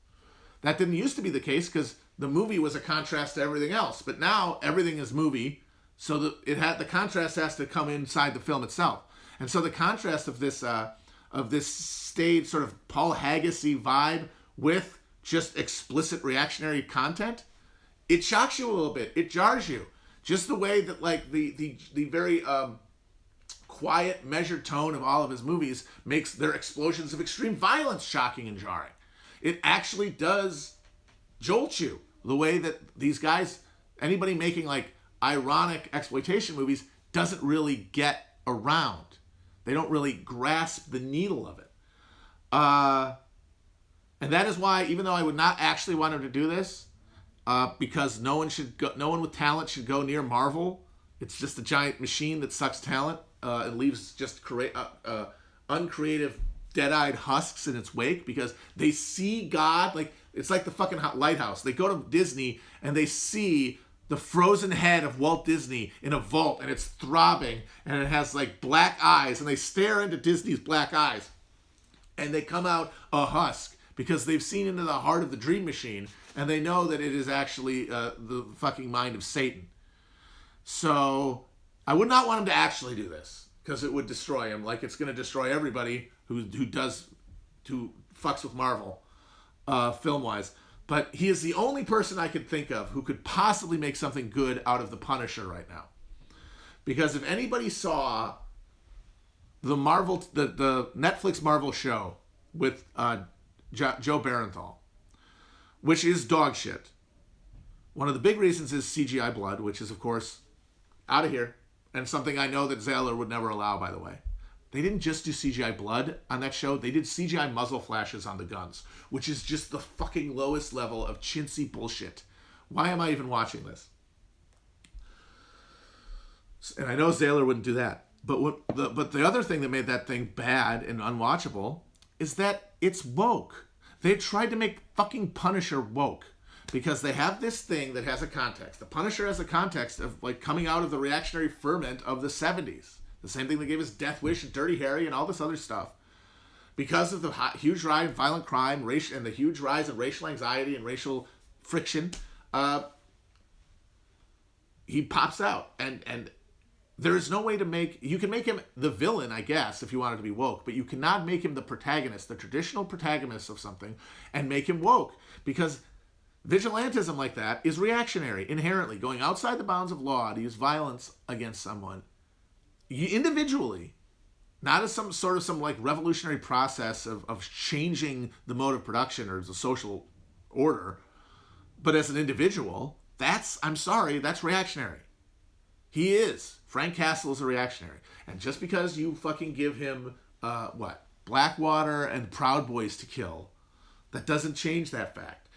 That didn't used to be the case because the movie was a contrast to everything else. But now everything is movie, so that the contrast has to come inside the film itself. And so the contrast of this staid sort of Paul Haggis-y vibe with just explicit reactionary content, it shocks you a little bit. It jars you. Just the way that like the very quiet, measured tone of all of his movies makes their explosions of extreme violence shocking and jarring. It actually does jolt you the way that these guys, anybody making like ironic exploitation movies, doesn't really get around. They don't really grasp the needle of it. And that is why, even though I would not actually want him to do this, because no one with talent should go near Marvel. It's just a giant machine that sucks talent and leaves just uncreative, dead-eyed husks in its wake because they see God. Like, it's like the fucking lighthouse. They go to Disney and they see the frozen head of Walt Disney in a vault, and it's throbbing, and it has like black eyes, and they stare into Disney's black eyes, and they come out a husk because they've seen into the heart of the dream machine, and they know that it is actually the fucking mind of Satan. So I would not want him to actually do this because it would destroy him, like it's going to destroy everybody who fucks with Marvel film-wise. But he is the only person I could think of who could possibly make something good out of The Punisher right now. Because if anybody saw the Netflix Marvel show with Joe Barenthal, which is dog shit. One of the big reasons is CGI blood, which is, of course, out of here. And something I know that Zahler would never allow, by the way. They didn't just do CGI blood on that show. They did CGI muzzle flashes on the guns, which is just the fucking lowest level of chintzy bullshit. Why am I even watching this? And I know Zahler wouldn't do that. But the other thing that made that thing bad and unwatchable is that it's woke. They tried to make fucking Punisher woke because they have this thing that has a context. The Punisher has a context of like coming out of the reactionary ferment of the 70s. The same thing that gave us Death Wish and Dirty Harry and all this other stuff. Because of the huge rise in violent crime, and the huge rise in racial anxiety and racial friction, he pops out. And there is no way to make... You can make him the villain, I guess, if you wanted to be woke, but you cannot make him the protagonist, the traditional protagonist of something, and make him woke. Because vigilantism like that is reactionary, inherently. Going outside the bounds of law to use violence against someone individually, not as some like revolutionary process of changing the mode of production or the social order, but as an individual, I'm sorry, that's reactionary. He is. Frank Castle is a reactionary. And just because you fucking give him, Blackwater and Proud Boys to kill, that doesn't change that fact.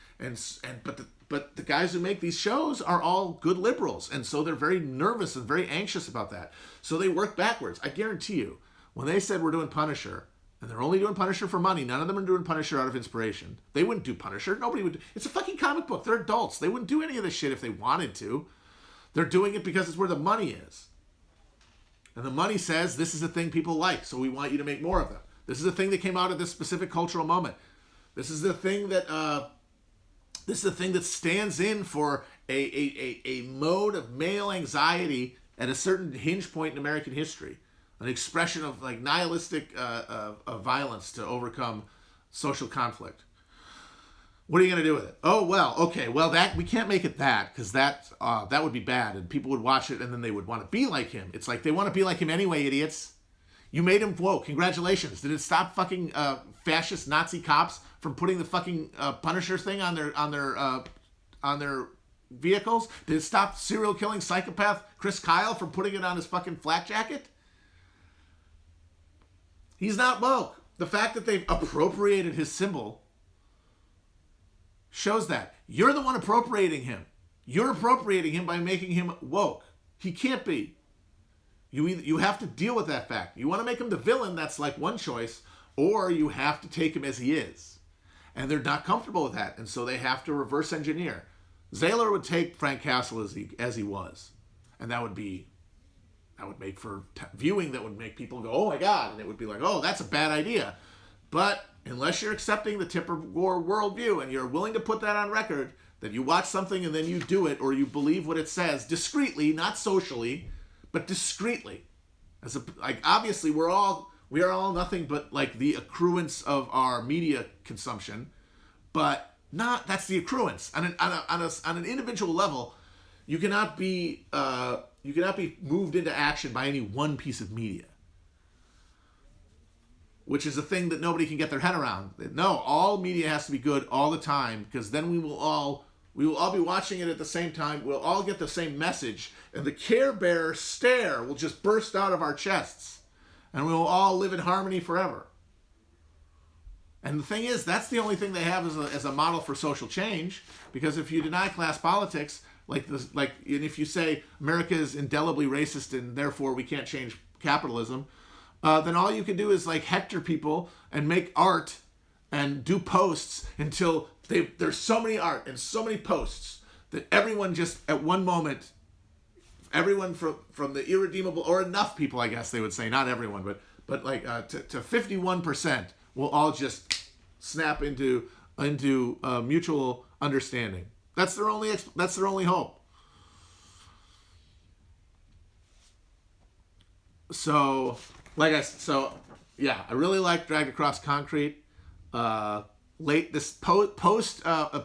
But the guys who make these shows are all good liberals, and so they're very nervous and very anxious about that. So they work backwards. I guarantee you, when they said we're doing Punisher, and they're only doing Punisher for money, none of them are doing Punisher out of inspiration. They wouldn't do Punisher. Nobody would. It's a fucking comic book. They're adults. They wouldn't do any of this shit if they wanted to. They're doing it because it's where the money is. And the money says, this is a thing people like, so we want you to make more of them. This is a thing that came out of this specific cultural moment. This is the thing that stands in for a mode of male anxiety at a certain hinge point in American history, an expression of like nihilistic of violence to overcome social conflict. What are you going to do with it? Oh, well, okay, well, that we can't make it that, because that would be bad, and people would watch it, and then they would want to be like him. It's like, they want to be like him anyway, idiots. You made him woke. Congratulations. Did it stop fucking fascist Nazi cops from putting the fucking Punisher thing on their vehicles? Did it stop serial killing psychopath Chris Kyle from putting it on his fucking flak jacket? He's not woke. The fact that they've appropriated his symbol shows that. You're the one appropriating him. You're appropriating him by making him woke. He can't be. You have to deal with that fact. You want to make him the villain, that's like one choice, or you have to take him as he is. And they're not comfortable with that, and so they have to reverse engineer. Zaylor would take Frank Castle as he was, and that would make for viewing that would make people go, oh my God, and it would be like, oh, that's a bad idea. But unless you're accepting the Tipper Gore worldview and you're willing to put that on record, that you watch something and then you do it, or you believe what it says discreetly, not socially, but discreetly. Obviously we are all nothing but like the accruance of our media consumption, but that's the accruance. On an individual level, you cannot be moved into action by any one piece of media, which is a thing that nobody can get their head around. No, all media has to be good all the time, because then we will all be watching it at the same time. We'll all get the same message, and the Care Bear stare will just burst out of our chests, and we will all live in harmony forever. And the thing is, that's the only thing they have as a model for social change, because if you deny class politics, and if you say America is indelibly racist and therefore we can't change capitalism, then all you can do is like hector people and make art and do posts until there's so many art and so many posts that everyone just at one moment, everyone from the irredeemable, or enough people, I guess they would say, not everyone, but like to 51% will all just snap into mutual understanding. That's their only hope. So I really like Dragged Across Concrete.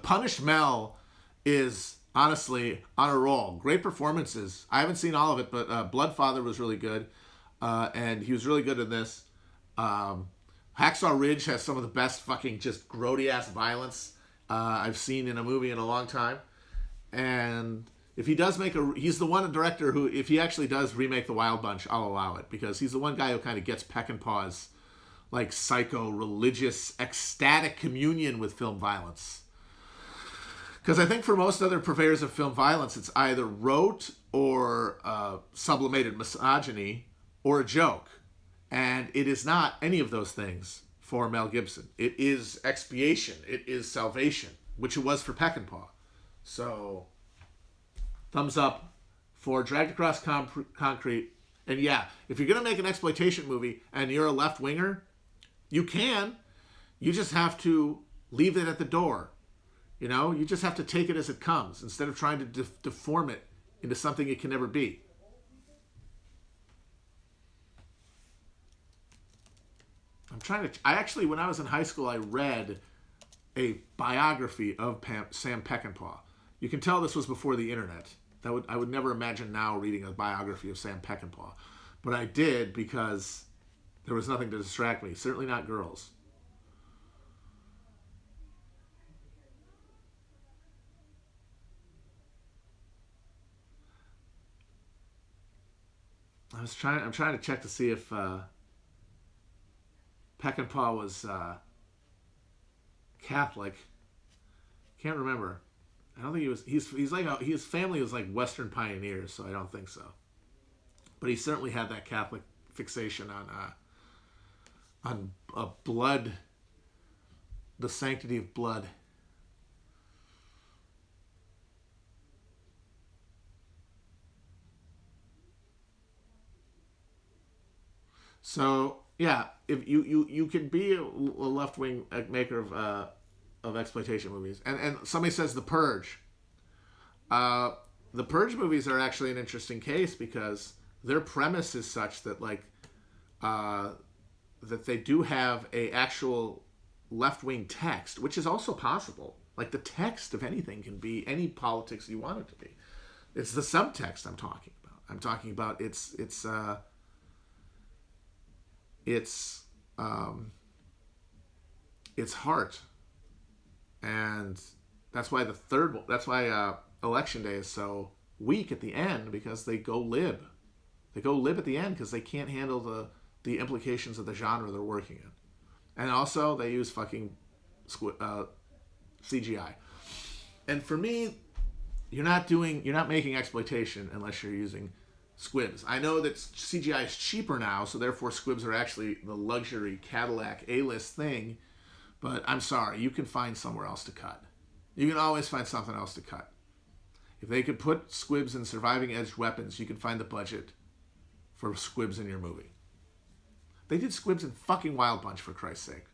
Punished Mel is honestly on a roll. Great performances. I haven't seen all of it, but Bloodfather was really good, and he was really good in this. Hacksaw Ridge has some of the best fucking just grody ass violence I've seen in a movie in a long time. And if he does he's the one director who, if he actually does remake The Wild Bunch, I'll allow it, because he's the one guy who kind of gets Peckinpah's like psycho, religious, ecstatic communion with film violence. Because I think for most other purveyors of film violence, it's either rote or sublimated misogyny or a joke. And it is not any of those things for Mel Gibson. It is expiation. It is salvation, which it was for Peckinpah. So, thumbs up for Dragged Across Concrete. And yeah, if you're going to make an exploitation movie and you're a left-winger, you can. You just have to leave it at the door. You know, you just have to take it as it comes instead of trying to deform it into something it can never be. I actually, when I was in high school, I read a biography of Sam Peckinpah. You can tell this was before the internet. I would never imagine now reading a biography of Sam Peckinpah. But I did because there was nothing to distract me. Certainly not girls. I'm trying to check to see if Peckinpah was Catholic. Can't remember. I don't think he was. His family was like Western pioneers, so I don't think so. But he certainly had that Catholic fixation on blood, the sanctity of blood. So yeah, if you can be a left wing maker of exploitation movies, and somebody says The Purge. Uh, the Purge movies are actually an interesting case because their premise is such that uh, that they do have a actual left wing text, which is also possible. Like the text of anything can be any politics you want it to be. It's the subtext I'm talking about. I'm talking about its heart, and that's why election day is so weak at the end, because they go lib. They go lib at the end because they can't handle the implications of the genre they're working in, and also they use fucking CGI. And for me, you're not making exploitation unless you're using squibs. I know that CGI is cheaper now, so therefore squibs are actually the luxury Cadillac A-list thing. But I'm sorry, you can find somewhere else to cut. You can always find something else to cut. If they could put squibs in surviving edged weapons, you can find the budget for squibs in your movie. They did squibs in fucking Wild Bunch, for Christ's sake.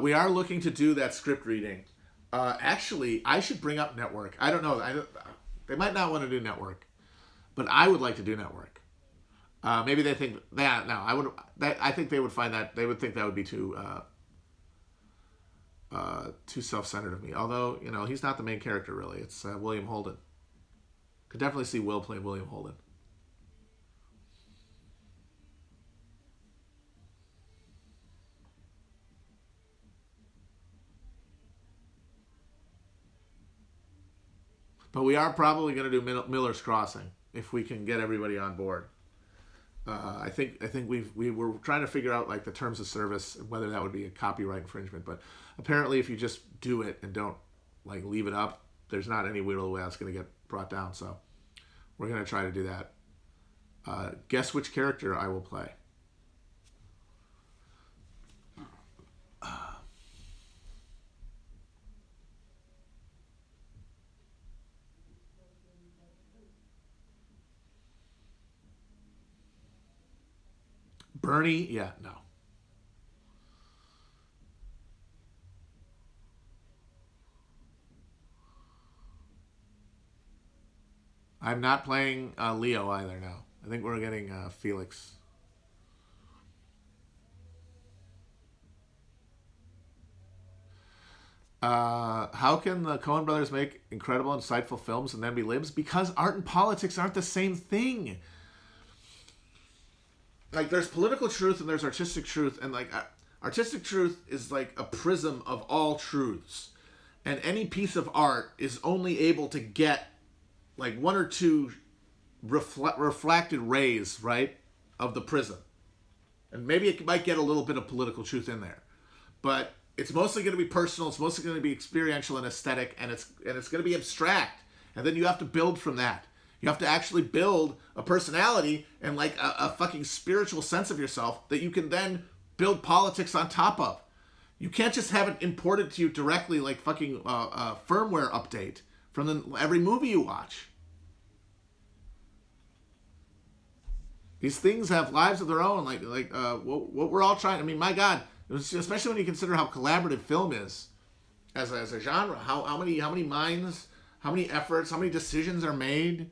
We are looking to do that script reading. Actually, I should bring up Network. I don't know. They might not want to do Network, but I would like to do Network. Maybe they think that. No, I would. I think they would find that. They would think that would be too self-centered of me. Although he's not the main character really. It's William Holden. Could definitely see Will playing William Holden. But we are probably going to do Miller's Crossing if we can get everybody on board. I think we were trying to figure out like the terms of service, whether that would be a copyright infringement. But apparently, if you just do it and don't like leave it up, there's not any weird way that's going to get brought down. So we're going to try to do that. Guess which character I will play. Bernie? Yeah, no. I'm not playing Leo either now. I think we're getting Felix. How can the Coen brothers make incredible, insightful films and then be libs? Because art and politics aren't the same thing. Like, there's political truth and there's artistic truth, and like artistic truth is like a prism of all truths, and any piece of art is only able to get like one or two reflected rays, right, of the prism, and maybe it might get a little bit of political truth in there, but it's mostly going to be personal. It's mostly going to be experiential and aesthetic, and it's going to be abstract, and then you have to build from that. You have to actually build a personality and like a fucking spiritual sense of yourself that you can then build politics on top of. You can't just have it imported to you directly like fucking firmware update from every movie you watch. These things have lives of their own. What we're all trying. I mean, my God, especially when you consider how collaborative film is as a genre. How many minds, how many efforts, how many decisions are made.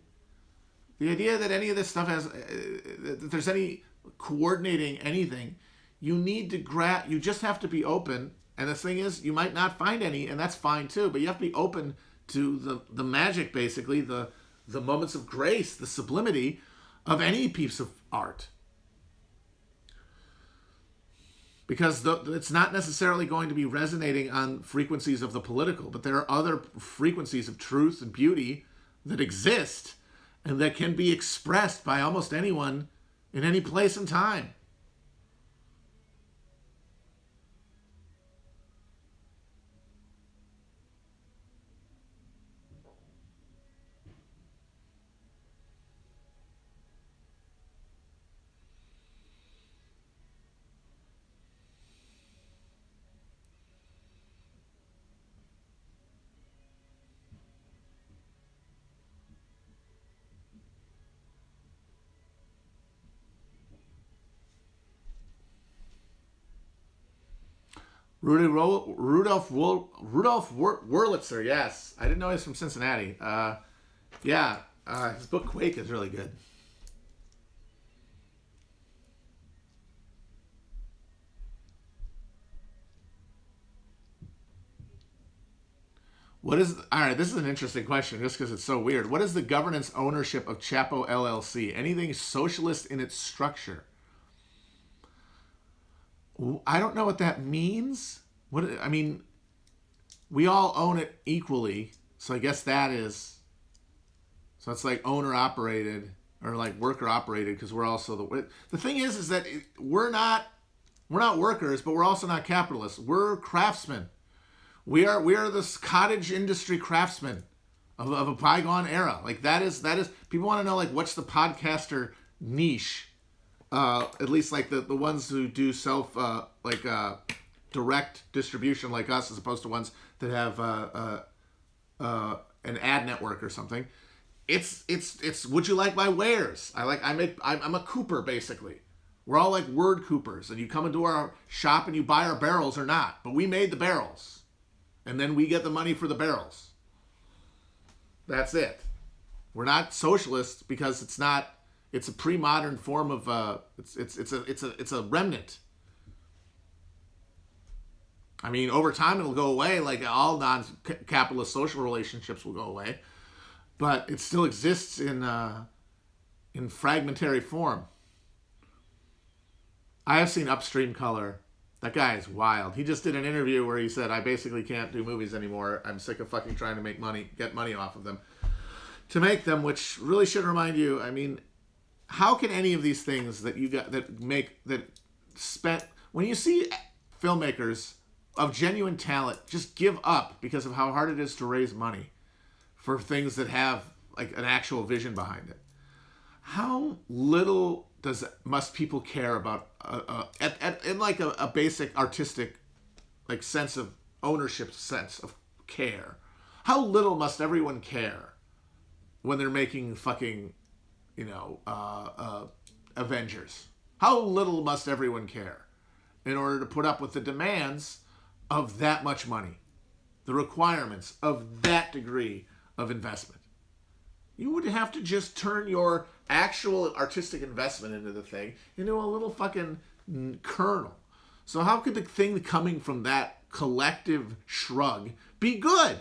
The idea that any of this stuff that there's any coordinating anything, you just have to be open. And the thing is, you might not find any, and that's fine too, but you have to be open to the magic, basically, the moments of grace, the sublimity of any piece of art. Because it's not necessarily going to be resonating on frequencies of the political, but there are other frequencies of truth and beauty that exist and that can be expressed by almost anyone in any place and time. Rudolph Wurlitzer, yes. I didn't know he was from Cincinnati. Yeah, his book Quake is really good. All right, this is an interesting question just because it's so weird. What is the governance ownership of Chapo LLC? Anything socialist in its structure? I don't know what that means. I mean, we all own it equally, so I guess that is. So it's like owner operated or like worker operated because we're also the thing is that we're not workers, but we're also not capitalists. We're craftsmen. We are this cottage industry craftsmen of a bygone era. Like that is people want to know like what's the podcaster niche. At least like the ones who do self direct distribution like us, as opposed to ones that have an ad network or something. It's would you like my wares? I'm a Cooper basically. We're all like word Coopers, and you come into our shop and you buy our barrels or not, but we made the barrels, and then we get the money for the barrels. That's it. We're not socialist because it's not. It's a pre-modern form of it's a remnant. I mean, over time it'll go away. Like all non-capitalist social relationships will go away, but it still exists in fragmentary form. I have seen Upstream Color. That guy is wild. He just did an interview where he said, "I basically can't do movies anymore. I'm sick of fucking trying to get money off of them, to make them." Which really should remind you. I mean, how can any of these things that you got when you see filmmakers of genuine talent just give up because of how hard it is to raise money for things that have like an actual vision behind it? How little must people care about in like a basic artistic like sense of ownership, sense of care? How little must everyone care when they're making fucking Avengers? How little must everyone care in order to put up with the demands of that much money, the requirements of that degree of investment? You would have to just turn your actual artistic investment into the thing into a little fucking kernel. So how could the thing coming from that collective shrug be good?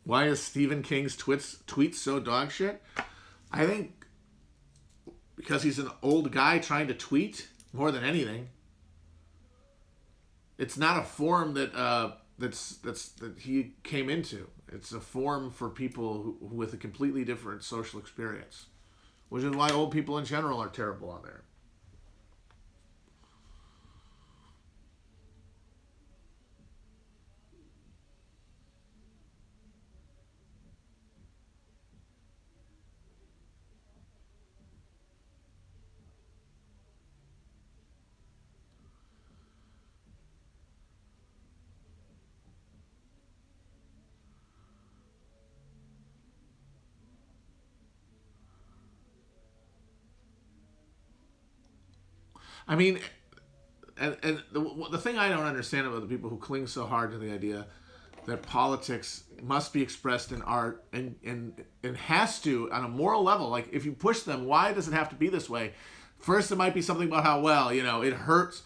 Why is Stephen King's tweets so dog shit? I think because he's an old guy trying to tweet more than anything. It's not a form that he came into. It's a form for people with a completely different social experience, which is why old people in general are terrible on there. I mean, and the thing I don't understand about the people who cling so hard to the idea that politics must be expressed in art and has to on a moral level. Like if you push them, why does it have to be this way? First, it might be something about how, well, you know, it hurts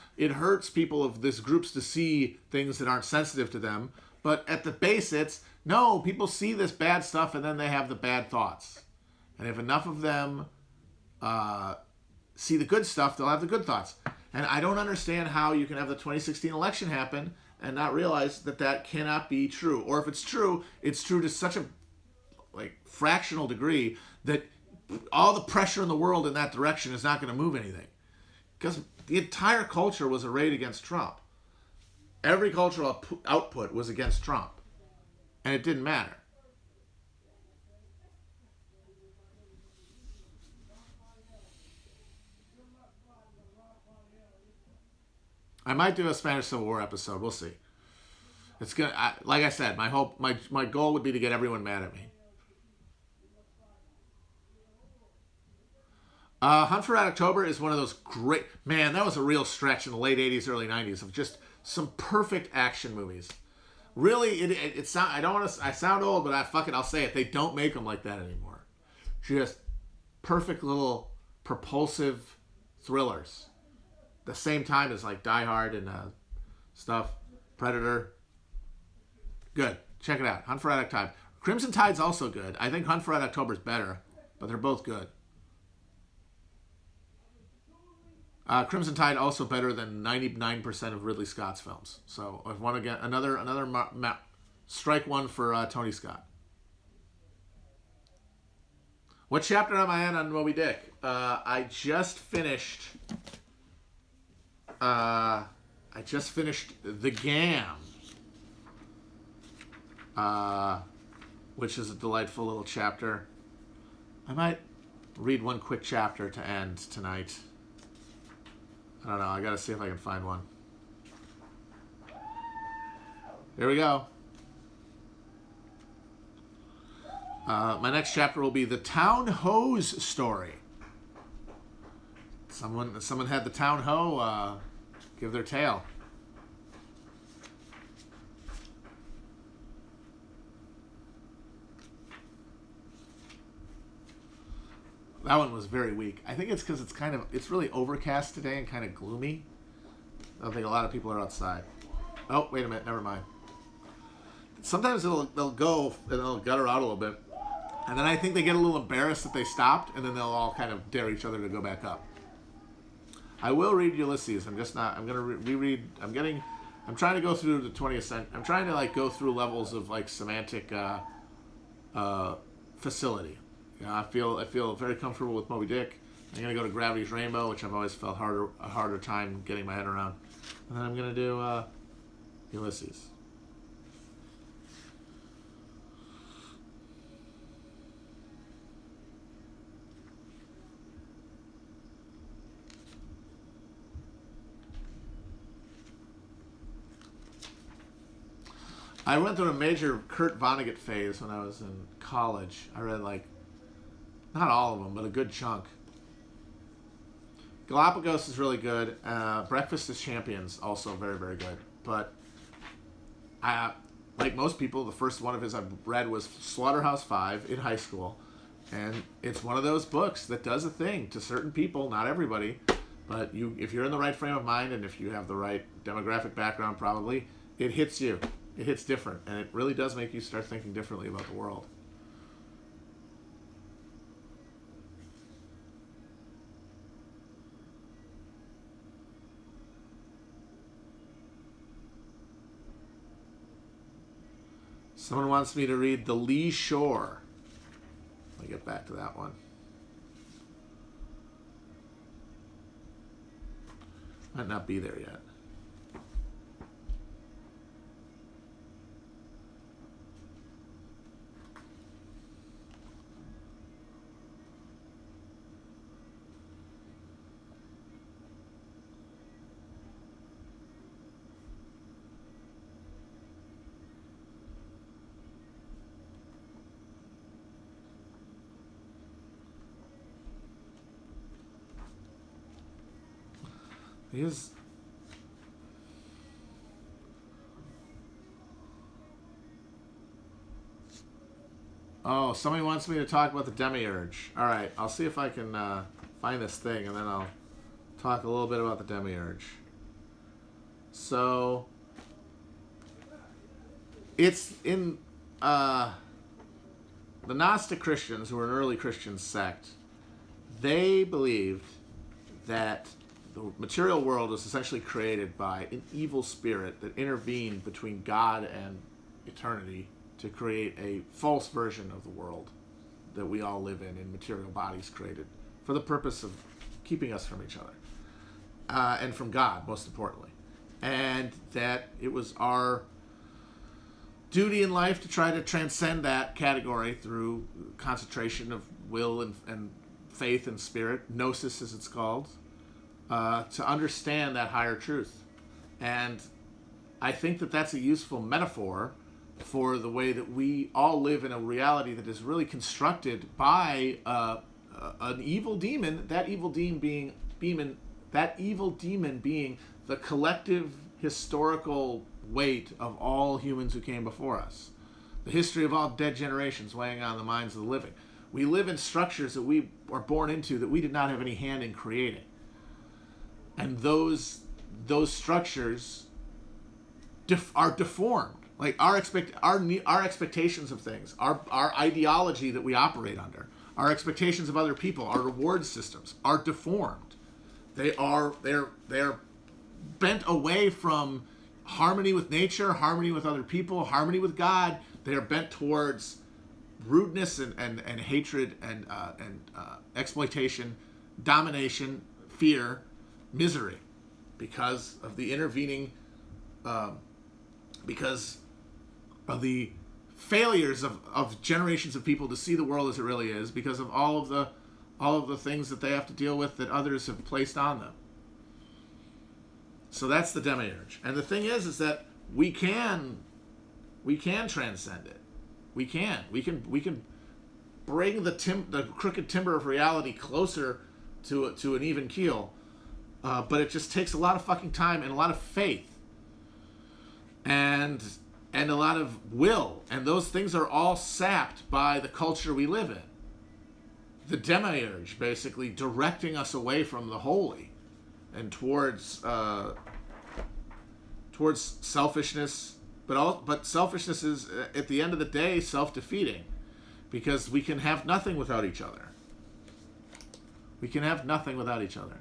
people of this groups to see things that aren't sensitive to them. But at the base, it's, no, people see this bad stuff and then they have the bad thoughts. And if enough of them see the good stuff, they'll have the good thoughts. And I don't understand how you can have the 2016 election happen and not realize that that cannot be true. Or if it's true to such a fractional degree that all the pressure in the world in that direction is not going to move anything. Because the entire culture was arrayed against Trump. Every cultural output was against Trump. And it didn't matter. I might do a Spanish Civil War episode. We'll see. It's gonna, like I said, my goal would be to get everyone mad at me. Hunt for Red October is one of those great, man, that was a real stretch in the late 80s, early 90s of just some perfect action movies. Really, it sound, I don't want to, I sound old, but I'll say it. They don't make them like that anymore. Just perfect little propulsive thrillers. The same time as like Die Hard and stuff. Predator. Good. Check it out. Hunt for Red October. Crimson Tide's also good. I think Hunt for Red October is better, but they're both good. Crimson Tide also better than 99% of Ridley Scott's films. So if one again, another strike one for Tony Scott. What chapter am I on Moby Dick? I just finished The Gam, which is a delightful little chapter. I might read one quick chapter to end tonight. I don't know. I gotta see if I can find one. Here we go. My next chapter will be the town hose story. Someone had the town hoe give their tale. That one was very weak. I think it's because it's really overcast today and kind of gloomy. I don't think a lot of people are outside. Oh, wait a minute. Never mind. Sometimes they'll go and they'll gutter out a little bit. And then I think they get a little embarrassed that they stopped, and then they'll all kind of dare each other to go back up. I will read Ulysses. I'm just not. I'm going to reread. I'm trying to go through the 20th century. I'm trying to go through levels of semantic facility. I feel very comfortable with Moby Dick. I'm going to go to Gravity's Rainbow, which I've always felt a harder time getting my head around. And then I'm going to do Ulysses. I went through a major Kurt Vonnegut phase when I was in college. I read not all of them, but a good chunk. Galapagos is really good. Breakfast of Champions, also very, very good. But like most people, the first one of his I read was Slaughterhouse-Five in high school. And it's one of those books that does a thing to certain people, not everybody. But if you're in the right frame of mind and if you have the right demographic background, probably, it hits you. It hits different. And it really does make you start thinking differently about the world. Someone wants me to read The Lee Shore. Let me get back to that one. Might not be there yet. Oh, somebody wants me to talk about the demiurge. All right, I'll see if I can find this thing, and then talk a little bit about the demiurge. So, it's in the Gnostic Christians, who were an early Christian sect, they believed that the material world was essentially created by an evil spirit that intervened between God and eternity to create a false version of the world that we all live in material bodies created for the purpose of keeping us from each other and from God, most importantly. And that it was our duty in life to try to transcend that category through concentration of will and faith and spirit, gnosis as it's called, to understand that higher truth. And I think that that's a useful metaphor for the way that we all live in a reality that is really constructed by an evil demon. That evil demon being the collective historical weight of all humans who came before us, the history of all dead generations weighing on the minds of the living. We live in structures that we are born into that we did not have any hand in creating, and those structures are deformed. Like our expectations of things, our ideology that we operate under, our expectations of other people, our reward systems are deformed. They're bent away from harmony with nature, harmony with other people, harmony with God. They are bent towards rudeness and hatred and exploitation, domination, fear, misery, because of the intervening, because of the failures of generations of people to see the world as it really is, because of all of the things that they have to deal with that others have placed on them. So that's the demiurge. And the thing is that we can transcend it. We can bring the crooked timber of reality closer to an even keel. But it just takes a lot of fucking time and a lot of faith and a lot of will. And those things are all sapped by the culture we live in. The demiurge basically directing us away from the holy and towards selfishness, but selfishness is at the end of the day self-defeating, because we can have nothing without each other. We can have nothing without each other.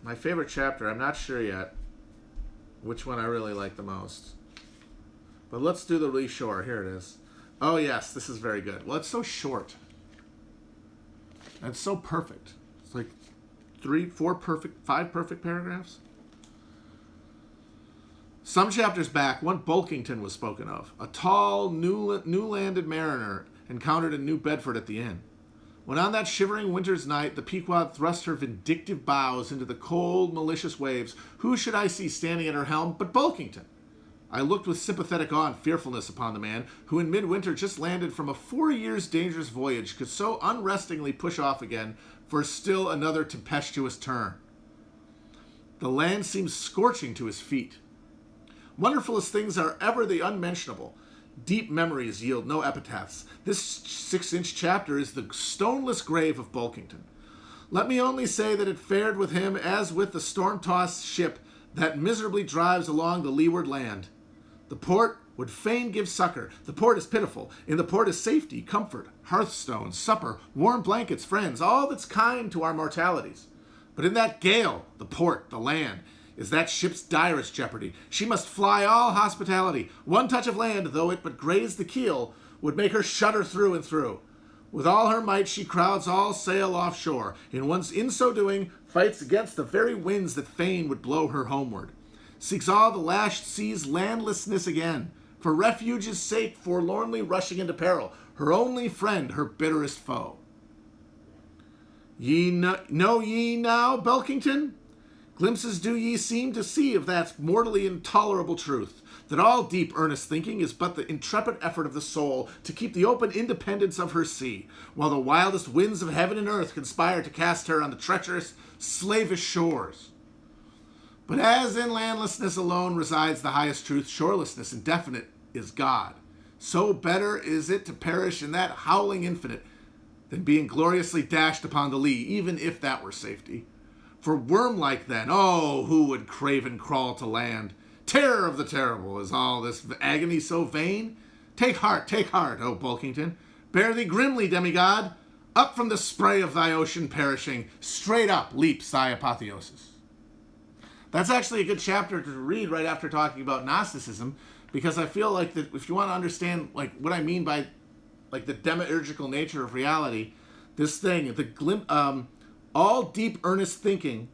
My favorite chapter, I'm not sure yet which one I really like the most. But let's do the really short. Here it is. Oh yes, this is very good. Well, it's so short. And it's so perfect. It's like 5 perfect paragraphs. Some chapters back, one Bulkington was spoken of. A tall, new-landed mariner encountered in New Bedford at the inn. When on that shivering winter's night the Pequod thrust her vindictive bows into the cold, malicious waves, who should I see standing at her helm but Bulkington? I looked with sympathetic awe and fearfulness upon the man, who in midwinter just landed from a 4 years' dangerous voyage, could so unrestingly push off again for still another tempestuous turn. The land seemed scorching to his feet. Wonderful as things are ever the unmentionable, deep memories yield no epitaphs. This 6-inch chapter is the stoneless grave of Bulkington. Let me only say that it fared with him as with the storm-tossed ship that miserably drives along the leeward land. The port would fain give succor. The port is pitiful. In the port is safety, comfort, hearthstone, supper, warm blankets, friends, all that's kind to our mortalities. But in that gale, the port, the land, is that ship's direst jeopardy. She must fly all hospitality. One touch of land, though it but graze the keel, would make her shudder through and through. With all her might, she crowds all sail offshore, and once in so doing, fights against the very winds that fain would blow her homeward. Seeks all the lashed sea's landlessness again, for refuge's sake forlornly rushing into peril, her only friend, her bitterest foe. Know ye now, Belkington? Glimpses do ye seem to see of that mortally intolerable truth, that all deep earnest thinking is but the intrepid effort of the soul to keep the open independence of her sea, while the wildest winds of heaven and earth conspire to cast her on the treacherous, slavish shores. But as in landlessness alone resides the highest truth, shorelessness indefinite is God. So better is it to perish in that howling infinite than being gloriously dashed upon the lee, even if that were safety. For worm-like then, oh, who would craven crawl to land? Terror of the terrible, is all this agony so vain? Take heart, O Bulkington. Bear thee grimly, demigod. Up from the spray of thy ocean perishing, straight up leaps thy apotheosis. That's actually a good chapter to read right after talking about Gnosticism, because I feel like that if you want to understand like what I mean by like the demiurgical nature of reality, this thing, all deep earnest thinking,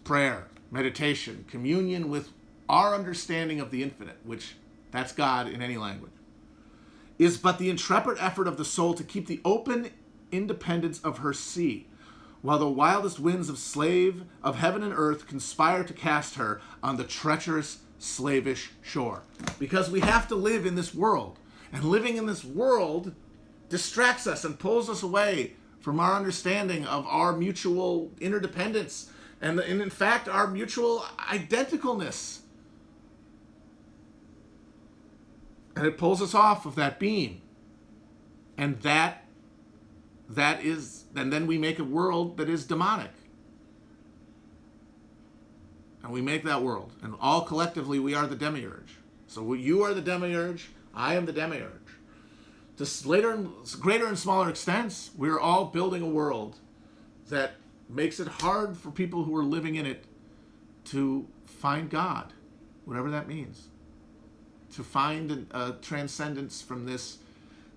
prayer, meditation, communion with our understanding of the infinite, which that's God in any language, is but the intrepid effort of the soul to keep the open independence of her sea, while the wildest winds of heaven and earth conspire to cast her on the treacherous, slavish shore. Because we have to live in this world, and living in this world distracts us and pulls us away from our understanding of our mutual interdependence and in fact our mutual identicalness. And it pulls us off of that beam. And then we make a world that is demonic. And we make that world. And all collectively, we are the demiurge. So you are the demiurge, I am the demiurge. To greater and smaller extents, we're all building a world that makes it hard for people who are living in it to find God, whatever that means. To find a transcendence from this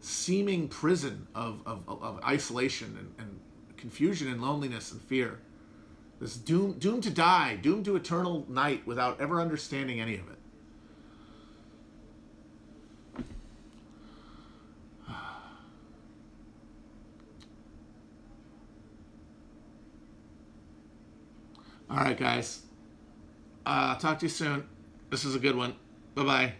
seeming prison of isolation and confusion and loneliness and fear. This doomed to die, doomed to eternal night without ever understanding any of it. All right, guys. Talk to you soon. This is a good one. Bye-bye.